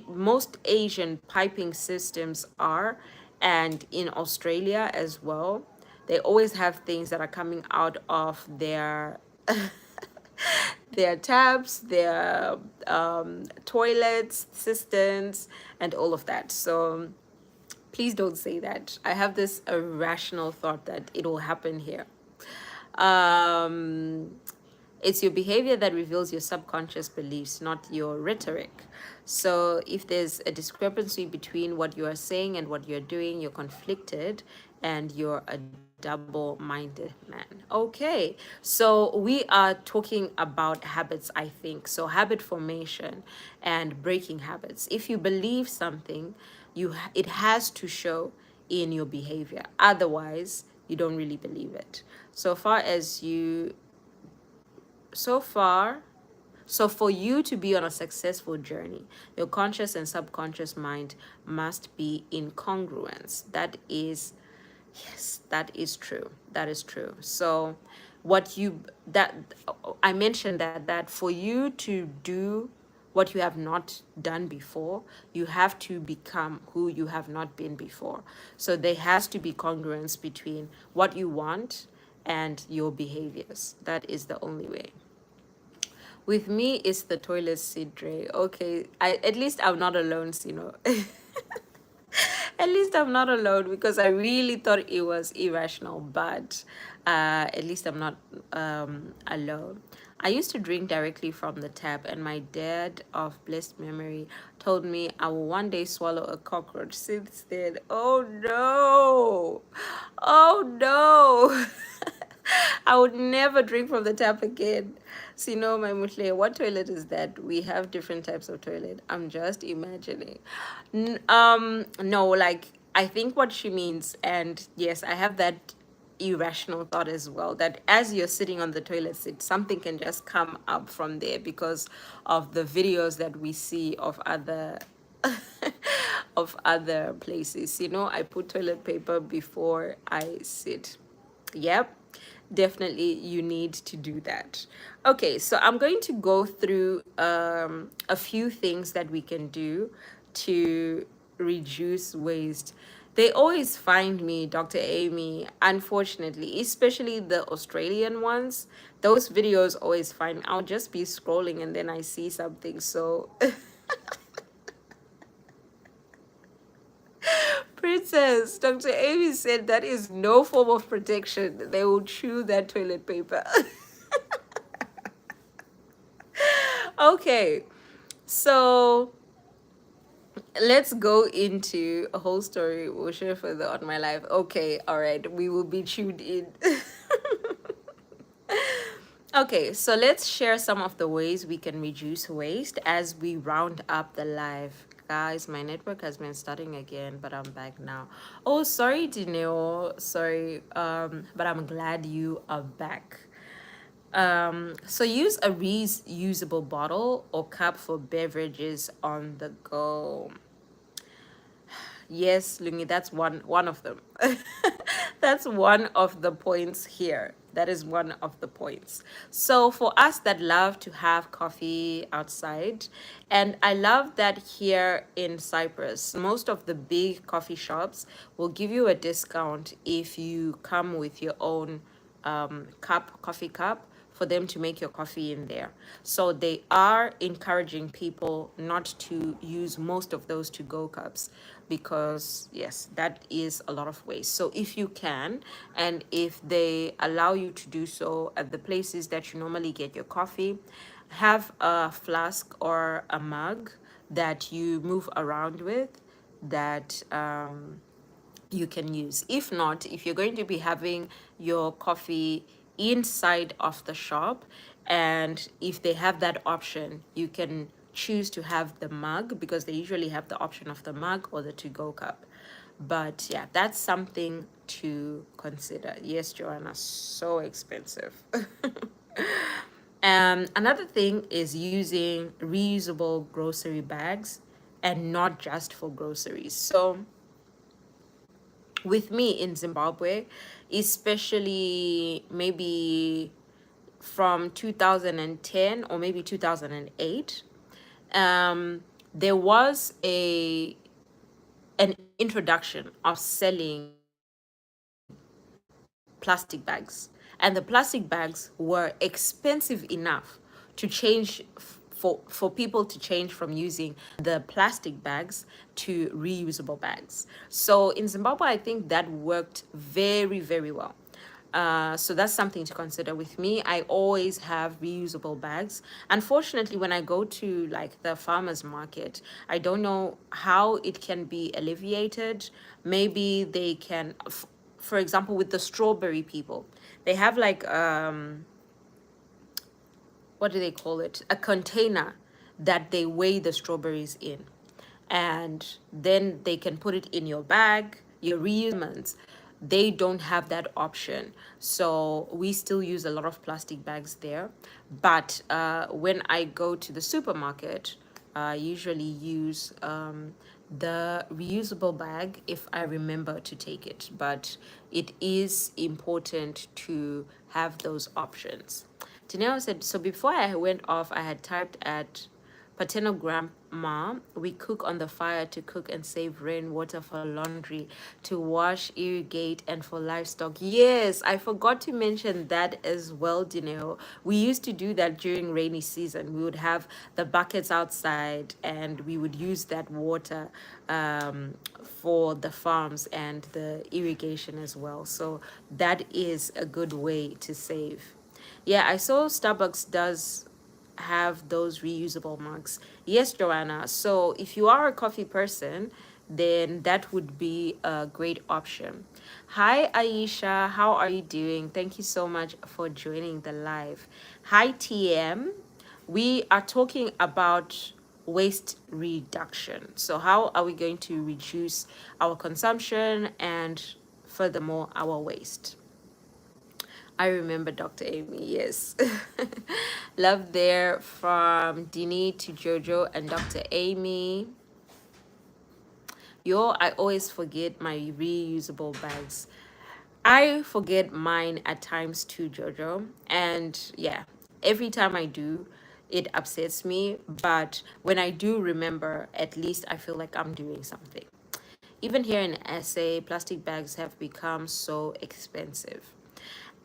most Asian piping systems are, and in Australia as well, they always have things that are coming out of their taps, their toilets, cisterns, and all of that. So please don't say that. I have this irrational thought that it will happen here. Um, it's your behavior that reveals your subconscious beliefs, not your rhetoric. So if there's a discrepancy between what you are saying and what you're doing, you're conflicted and you're a double-minded man. Okay, so we are talking about habits, I think. So habit formation and breaking habits. If you believe something, it has to show in your behavior. Otherwise, you don't really believe it. So far as you so far so for you to be on a successful journey, your conscious and subconscious mind must be in congruence. That is, yes, that is true. That is true. So what you that I mentioned that for you to do what you have not done before, you have to become who you have not been before. So there has to be congruence between what you want and your behaviors. That is the only way. With me, it's the toilet seat tray. Okay, at least I'm not alone, you know. At least I'm not alone because I really thought it was irrational, but at least I'm not alone. I used to drink directly from the tap, and my dad of blessed memory told me I will one day swallow a cockroach. Since then, oh no, oh no. I would never drink from the tap again. So, my mutle, what toilet is that? We have different types of toilet. I'm just imagining. No, like, I think what she means, and yes, I have that irrational thought as well, that as you're sitting on the toilet seat, something can just come up from there because of the videos that we see of other of other places. I put toilet paper before I sit. Yep, definitely you need to do that. Okay, so I'm going to go through a few things that we can do to reduce waste. They always find me, Dr. Amy, unfortunately, especially the Australian ones. Those videos always find me. I'll just be scrolling and then I see something. So Princess, Dr. Amy said that is no form of protection. They will chew that toilet paper. Okay, so let's go into a whole story. We'll share further on my life. Okay, all right, we will be tuned in. Okay, so let's share some of the ways we can reduce waste as we round up the live. Guys, my network has been starting again, but I'm back now. Oh, sorry, Dineo. Sorry, but I'm glad you are back. So use a reusable bottle or cup for beverages on the go. Yes, Lungi, that's one of them. That's one of the points here. That is one of the points. So for us that love to have coffee outside, and I love that here in Cyprus, most of the big coffee shops will give you a discount if you come with your own coffee cup for them to make your coffee in there. So they are encouraging people not to use most of those to-go cups because, yes, that is a lot of waste. So if you can, and if they allow you to do so at the places that you normally get your coffee, have a flask or a mug that you move around with, that you can use. If not, if you're going to be having your coffee inside of the shop, and if they have that option, you can choose to have the mug, because they usually have the option of the mug or the to-go cup. But yeah, that's something to consider. Yes, Joanna, so expensive. Another thing is using reusable grocery bags, and not just for groceries. So with me in Zimbabwe, especially maybe from 2010 or maybe 2008, there was an introduction of selling plastic bags, and the plastic bags were expensive enough to change for people to change from using the plastic bags to reusable bags. So in Zimbabwe, I think that worked very, very well. So that's something to consider. With me, I always have reusable bags. Unfortunately, when I go to like the farmers market, I don't know how it can be alleviated. Maybe they can, for example, with the strawberry people, they have like what do they call it? A container that they weigh the strawberries in, and then they can put it in your bag, your reusable. They don't have that option, so we still use a lot of plastic bags there. But when I go to the supermarket, I usually use the reusable bag if I remember to take it. But it is important to have those options. Janelle said, so before I went off, I had typed at paternal grandma, we cook on the fire to cook and save rainwater for laundry, to wash, irrigate, and for livestock. Yes, I forgot to mention that as well, Janelle. We used to do that during rainy season. We would have the buckets outside, and we would use that water for the farms and the irrigation as well. So that is a good way to save. Yeah, I saw Starbucks does have those reusable mugs. Yes, Joanna. So if you are a coffee person, then that would be a great option. Hi, Aisha. How are you doing? Thank you so much for joining the live. Hi, TM. We are talking about waste reduction. So how are we going to reduce our consumption and furthermore our waste? I remember Dr. Amy, yes. Love there from Dini to Jojo and Dr. Amy. Yo, I always forget my reusable bags. I forget mine at times too, Jojo. And yeah, every time I do, it upsets me. But when I do remember, at least I feel like I'm doing something. Even here in SA, plastic bags have become so expensive.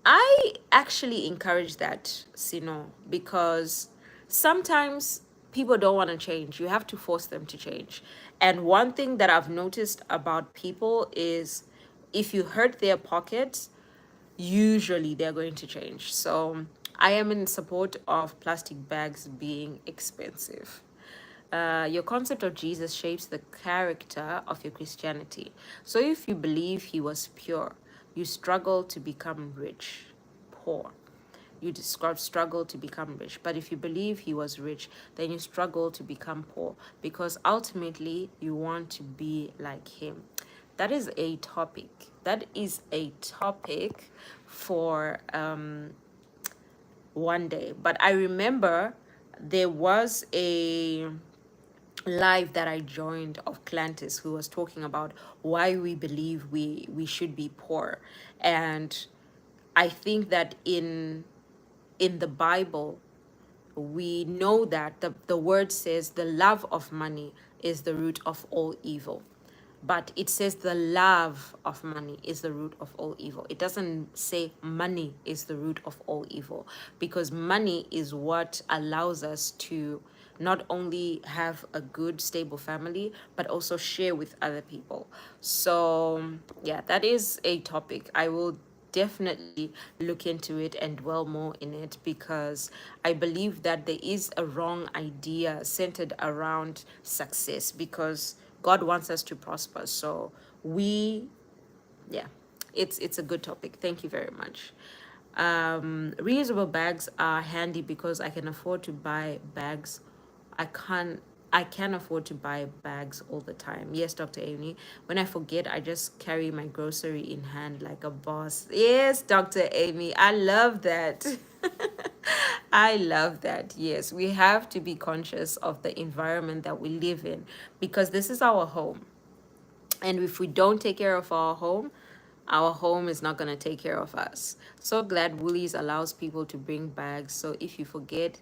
I actually encourage that, Sino, because sometimes people don't want to change. You have to force them to change. And one thing that I've noticed about people is if you hurt their pockets, usually they're going to change. So I am in support of plastic bags being expensive. Your concept of Jesus shapes the character of your Christianity. So if you believe he was pure, you struggle to become rich, poor. You describe struggle to become rich. But if you believe he was rich, then you struggle to become poor, because ultimately you want to be like him. That is a topic. That is a topic for one day. But I remember there was a live that I joined of Clantis, who was talking about why we believe we should be poor. And I think that in the Bible, we know that the word says the love of money is the root of all evil. But it says the love of money is the root of all evil. It doesn't say money is the root of all evil, because money is what allows us to not only have a good, stable family, but also share with other people. So, yeah, that is a topic. I will definitely look into it and dwell more in it, because I believe that there is a wrong idea centered around success, because God wants us to prosper. So we, yeah, it's a good topic. Thank you very much. Reusable bags are handy because I can afford to buy bags. I can't I can afford to buy bags all the time. Yes, Dr. Amy. When I forget, I just carry my grocery in hand like a boss. Yes, Dr. Amy. I love that. I love that. Yes, we have to be conscious of the environment that we live in, because this is our home. And if we don't take care of our home is not going to take care of us. So glad Woolies allows people to bring bags. So uh, if you forget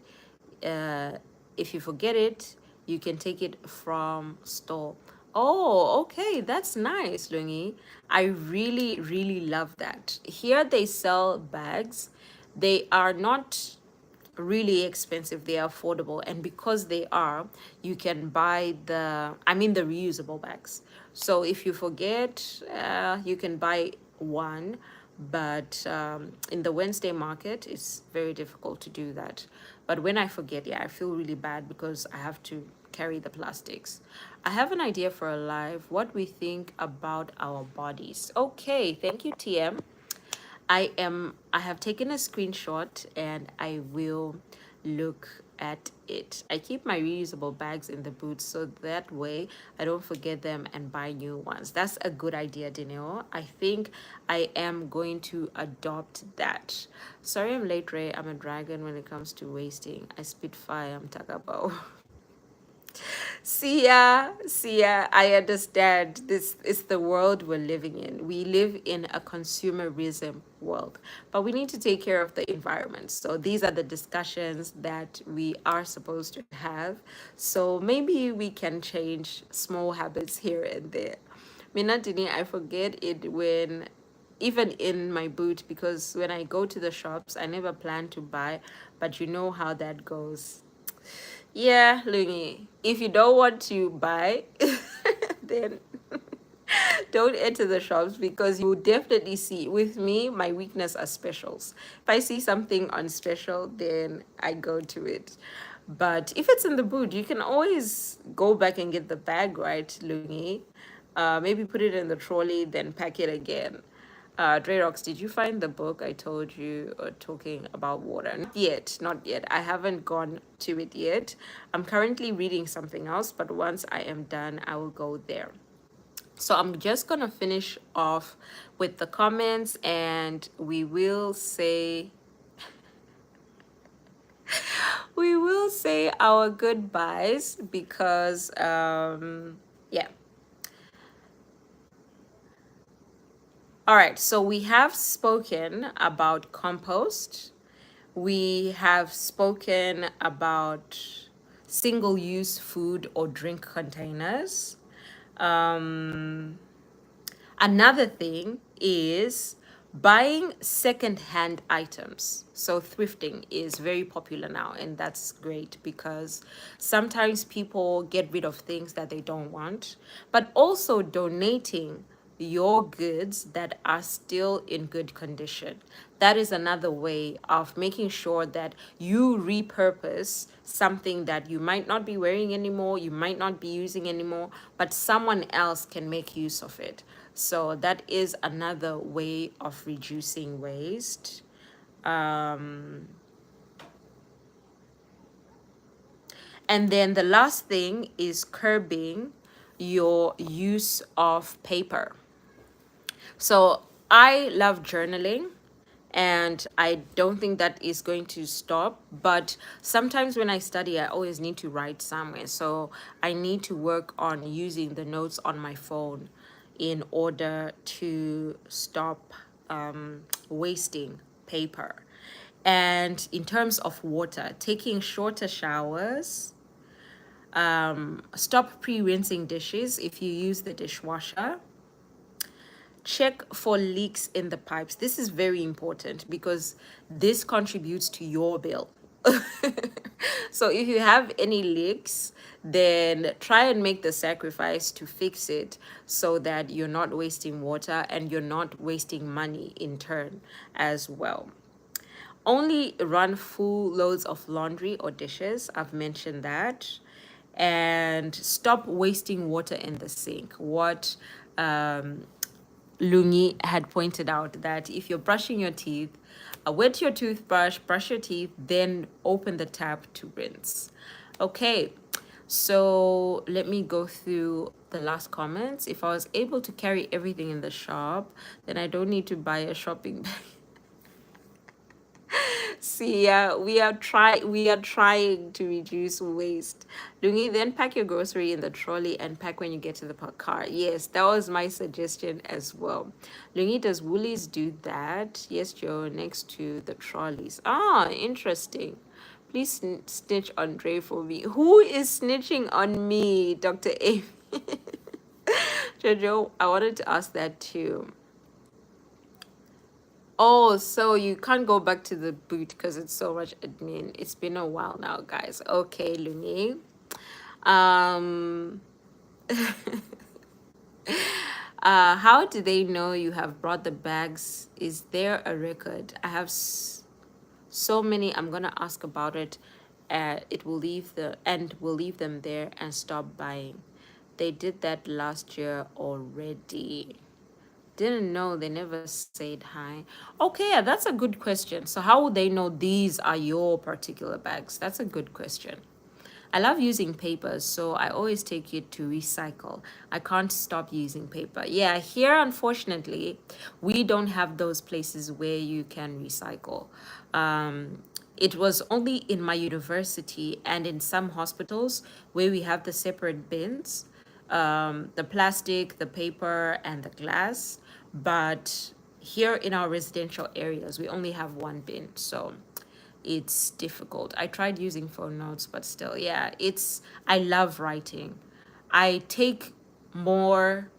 it, you can take it from store. Oh, okay, that's nice, Lungi. I really, really love that. Here they sell bags. They are not really expensive, they are affordable, and because they are, you can buy the reusable bags. So if you forget, you can buy one, but in the Wednesday market it's very difficult to do that. But when I forget, yeah, I feel really bad because I have to carry the plastics. I have an idea for a live, what we think about our bodies. Okay, thank you, TM. I have taken a screenshot and I will look at it. I keep my reusable bags in the boots so that way I don't forget them and buy new ones. That's a good idea, Dineo. I think I am going to adopt that. Sorry I'm late, Ray. I'm a dragon when it comes to wasting. I spit fire, I'm Takabo. See ya, I understand. This is the world we're living in. We live in a consumerism world, but we need to take care of the environment. So these are the discussions that we are supposed to have. So maybe we can change small habits here and there. Minatini, I forget it when even in my boot, because when I go to the shops, I never plan to buy, but you know how that goes. Yeah, Lungi. If you don't want to buy, then don't enter the shops, because you will definitely see. With me, my weakness are specials. If I see something on special, then I go to it. But if it's in the boot, you can always go back and get the bag, right, Lungi? Maybe put it in the trolley, then pack it again. Drerox, did you find the book I told you talking about water? Not yet, not yet. I haven't gone to it yet. I'm currently reading something else, but once I am done, I will go there. So I'm just gonna finish off with the comments, and we will say our goodbyes, because yeah. All right, so we have spoken about compost. We have spoken about single-use food or drink containers. Another thing is buying second-hand items. So thrifting is very popular now, and that's great, because sometimes people get rid of things that they don't want, but also donating your goods that are still in good condition. That is another way of making sure that you repurpose something that you might not be wearing anymore, you might not be using anymore, but someone else can make use of it. So that is another way of reducing waste. And then the last thing is curbing your use of paper. So I love journaling, and I don't think that is going to stop. But sometimes when I study, I always need to write somewhere. So I need to work on using the notes on my phone in order to stop wasting paper. And in terms of water, taking shorter showers, stop pre-rinsing dishes if you use the dishwasher. Check for leaks in the pipes. This is very important because this contributes to your bill. So if you have any leaks, then try and make the sacrifice to fix it so that you're not wasting water and you're not wasting money in turn as well. Only run full loads of laundry or dishes. I've mentioned that. And stop wasting water in the sink. What Lungi had pointed out, that if you're brushing your teeth, wet your toothbrush, brush your teeth, then open the tap to rinse. Okay, so let me go through the last comments. If I was able to carry everything in the shop, then I don't need to buy a shopping bag. See, we are trying to reduce waste. Lungi, then pack your grocery in the trolley and pack when you get to the car. Yes, that was my suggestion as well. Lungi, does Woolies do that? Yes, Joe, next to the trolleys. Ah, interesting. Please snitch on Dre for me. Who is snitching on me, Dr. A? Jojo, I wanted to ask that too. Oh, so you can't go back to the boot because it's so much admin. It's been a while now, guys. Okay, Luni. Um, how do they know you have brought the bags? Is there a record? I have so many. I'm gonna ask about it. It will leave the and we'll leave them there and stop buying. They did that last year already. Didn't know, they never said hi. Okay, yeah, that's a good question. So how would they know these are your particular bags? That's a good question. I love using papers, so I always take it to recycle. I can't stop using paper. Yeah, here unfortunately, we don't have those places where you can recycle. It was only in my university and in some hospitals where we have the separate bins, the plastic, the paper, and the glass. But here in our residential areas, we only have one bin. So it's difficult. I tried using phone notes, but still, yeah, I love writing. I take more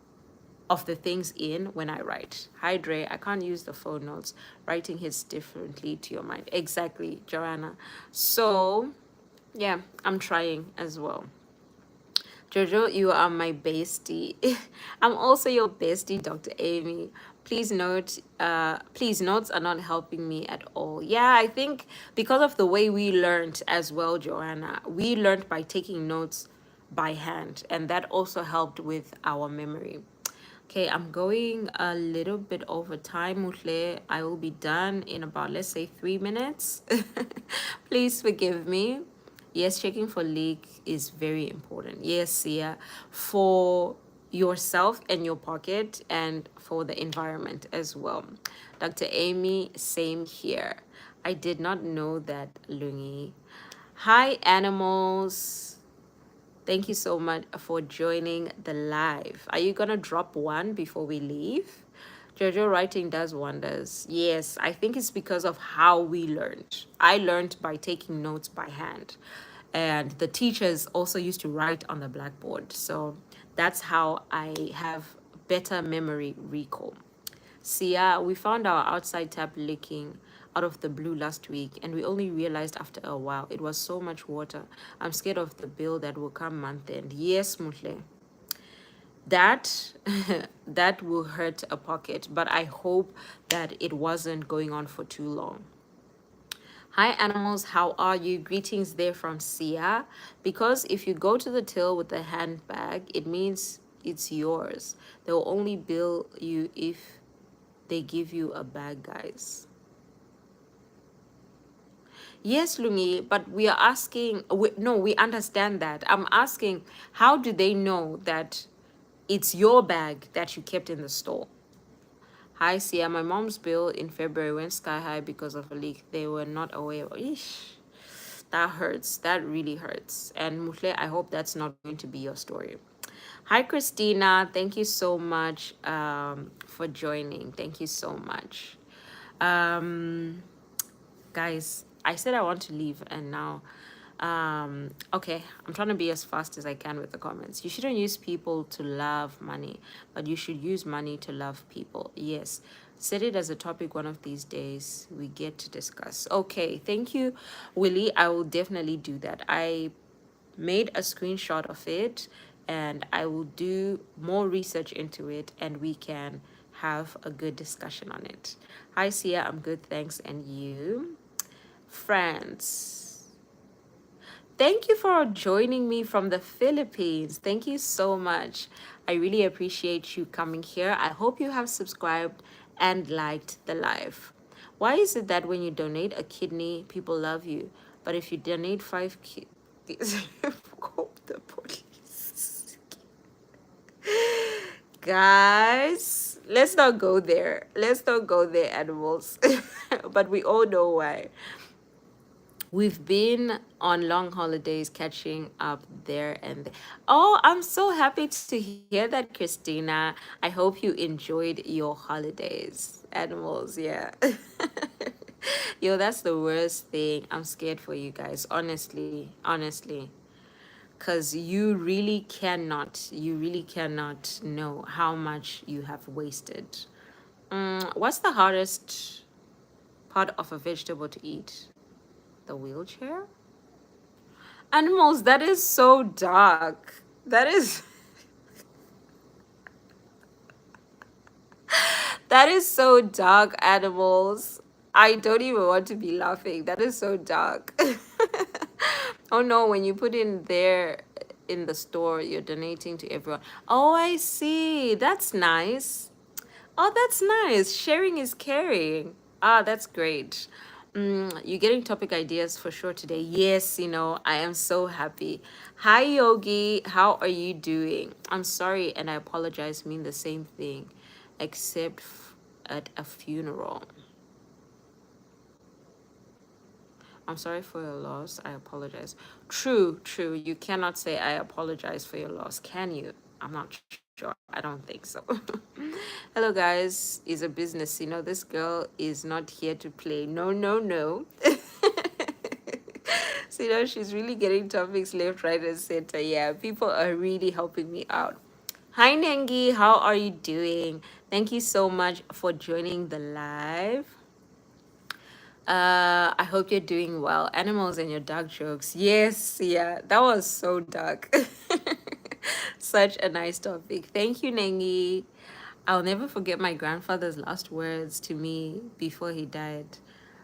of the things in when I write. Hi, Dre, I can't use the phone notes. Writing hits differently to your mind. Exactly, Joanna. So, yeah, I'm trying as well. Jojo, you are my bestie. I'm also your bestie, Dr. Amy. Please notes are not helping me at all. Yeah, I think because of the way we learned as well, Joanna, we learned by taking notes by hand, and that also helped with our memory. Okay, I'm going a little bit over time, Mutle. I will be done in about, let's say, 3 minutes. Please forgive me. Yes, checking for leak is very important. Yes, yeah, for yourself and your pocket and for the environment as well. Dr. Amy, same here. I did not know that, Lungi. Hi, animals. Thank you so much for joining the live. Are you gonna drop one before we leave? Jojo, writing does wonders. Yes, I think it's because of how we learned. I learned by taking notes by hand. And the teachers also used to write on the blackboard. So that's how I have better memory recall. Sia, we found our outside tap leaking out of the blue last week, and we only realized after a while. It was so much water. I'm scared of the bill that will come month end. Yes, Mutle. That that will hurt a pocket, but I hope that it wasn't going on for too long. Hi animals, how are you? Greetings there from Sia. Because if you go to the till with the handbag, it means it's yours. They will only bill you if they give you a bag, guys. Yes, Lungi, but we are asking, no, we understand that. I'm asking, how do they know that it's your bag that you kept in the store? Hi, Sia. My mom's bill in February went sky high because of a leak. They were not aware. Eesh, that hurts. That really hurts. And Mutle, I hope that's not going to be your story. Hi, Christina. Thank you so much for joining. Thank you so much. Guys, I said I want to leave and now okay, I'm trying to be as fast as I can with the comments. You shouldn't use people to love money, but you should use money to love people. Yes, Set it as a topic one of these days. We get to discuss. Okay, thank you, Willie. I will definitely do that. I made a screenshot of it and I will do more research into it and we can have a good discussion on it. Hi, Sia. I'm good. Thanks. And you? France. Thank you for joining me from the Philippines. Thank you so much. I really appreciate you coming here. I hope you have subscribed and liked the live. Why is it that when you donate a kidney, people love you, but if you donate 5 kidneys, call the police? Guys, let's not go there. Let's not go there, animals. But we all know why. We've been on long holidays catching up there and there. Oh, I'm so happy to hear that, Christina. I hope you enjoyed your holidays. Animals, yeah. Yo, that's the worst thing. I'm scared for you guys, honestly. Honestly. Because you really cannot know how much you have wasted. What's the hardest part of a vegetable to eat? The wheelchair? Animals, that is so dark. That is that is so dark, animals. I don't even want to be laughing. That is so dark. Oh no, when you put in there in the store, you're donating to everyone. Oh, I see. That's nice. Oh, that's nice. Sharing is caring. Ah, that's great. You're getting topic ideas for sure today. Yes, I am so happy. Hi, Yogi. How are you doing? I'm sorry, and I apologize, mean the same thing, except at a funeral. I'm sorry for your loss. I apologize. True, true. You cannot say I apologize for your loss, can you? I'm not sure. I don't think so. Hello, guys. It's a business. This girl is not here to play. No, no, no. So, she's really getting topics left, right, and center. Yeah, people are really helping me out. Hi, Nengi. How are you doing? Thank you so much for joining the live. I hope you're doing well. Animals and your dark jokes. Yes, yeah, that was so dark. Such a nice topic. Thank you, Nengi. I'll never forget my grandfather's last words to me before he died.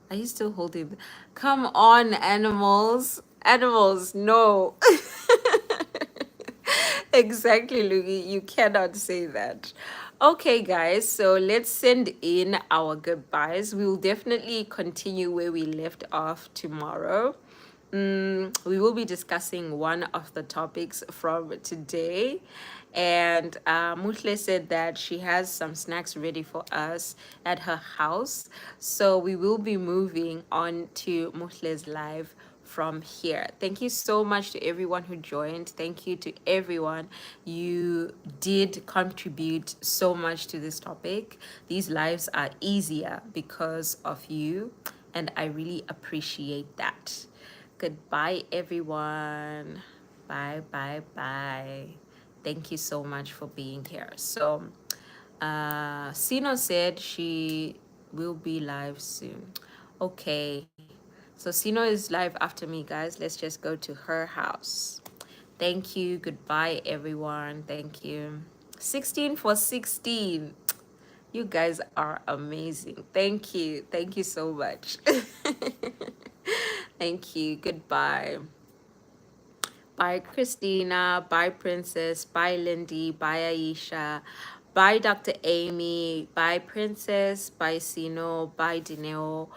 Are you still holding? Come on, animals. Animals, no. Exactly, Lugi. You cannot say that. Okay, guys, so let's send in our goodbyes. We will definitely continue where we left off tomorrow. We will be discussing one of the topics from today. And Mutle said that she has some snacks ready for us at her house. So we will be moving on to Mutle's live from here. Thank you so much to everyone who joined. Thank you to everyone. You did contribute so much to this topic. These lives are easier because of you, and I really appreciate that. Goodbye, everyone. Bye, bye, bye. Thank you so much for being here. So, Sino said she will be live soon. Okay. So Sino is live after me, guys. Let's just go to her house. Thank you. Goodbye, everyone. Thank you. 16 for 16. You guys are amazing. Thank you. Thank you so much. Thank you. Goodbye. Bye, Christina. Bye, Princess. Bye, Lindy. Bye, Aisha. Bye, Dr. Amy. Bye, Princess. Bye, Sino. Bye, Dineo.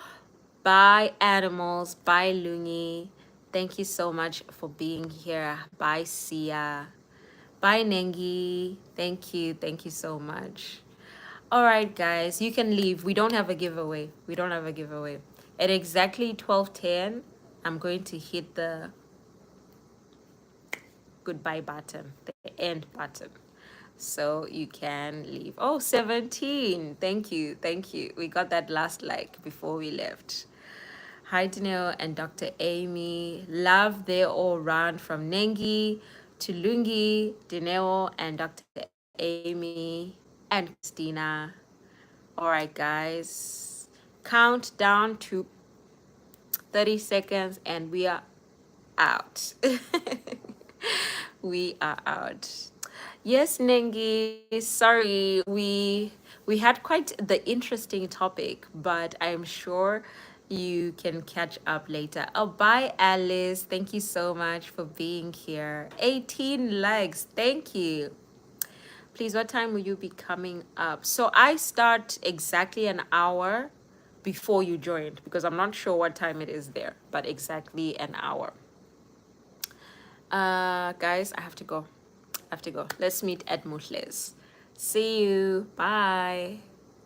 Bye, animals. Bye, Lungi. Thank you so much for being here. Bye, Sia. Bye, Nengi. Thank you. Thank you so much. All right, guys, you can leave. We don't have a giveaway. We don't have a giveaway. At exactly 12:10, I'm going to hit the goodbye button, the end button. So you can leave. Oh, 17. Thank you. Thank you. We got that last like before we left. Hi, Daniel and Dr. Amy. Love they all run from Nengi to Lungi, Dineo, and Dr. Amy and Christina. All right, guys. Count down to 30 seconds and we are out. We are out. Yes, Nengi, sorry. We had quite the interesting topic, but I'm sure you can catch up later. Oh, bye, Alice. Thank you so much for being here. 18 likes. Thank you. Please, what time will you be coming up? So I start exactly an hour before you joined because I'm not sure what time it is there, but exactly an hour. Guys, I have to go. I have to go. Let's meet at Muhles. See you. Bye.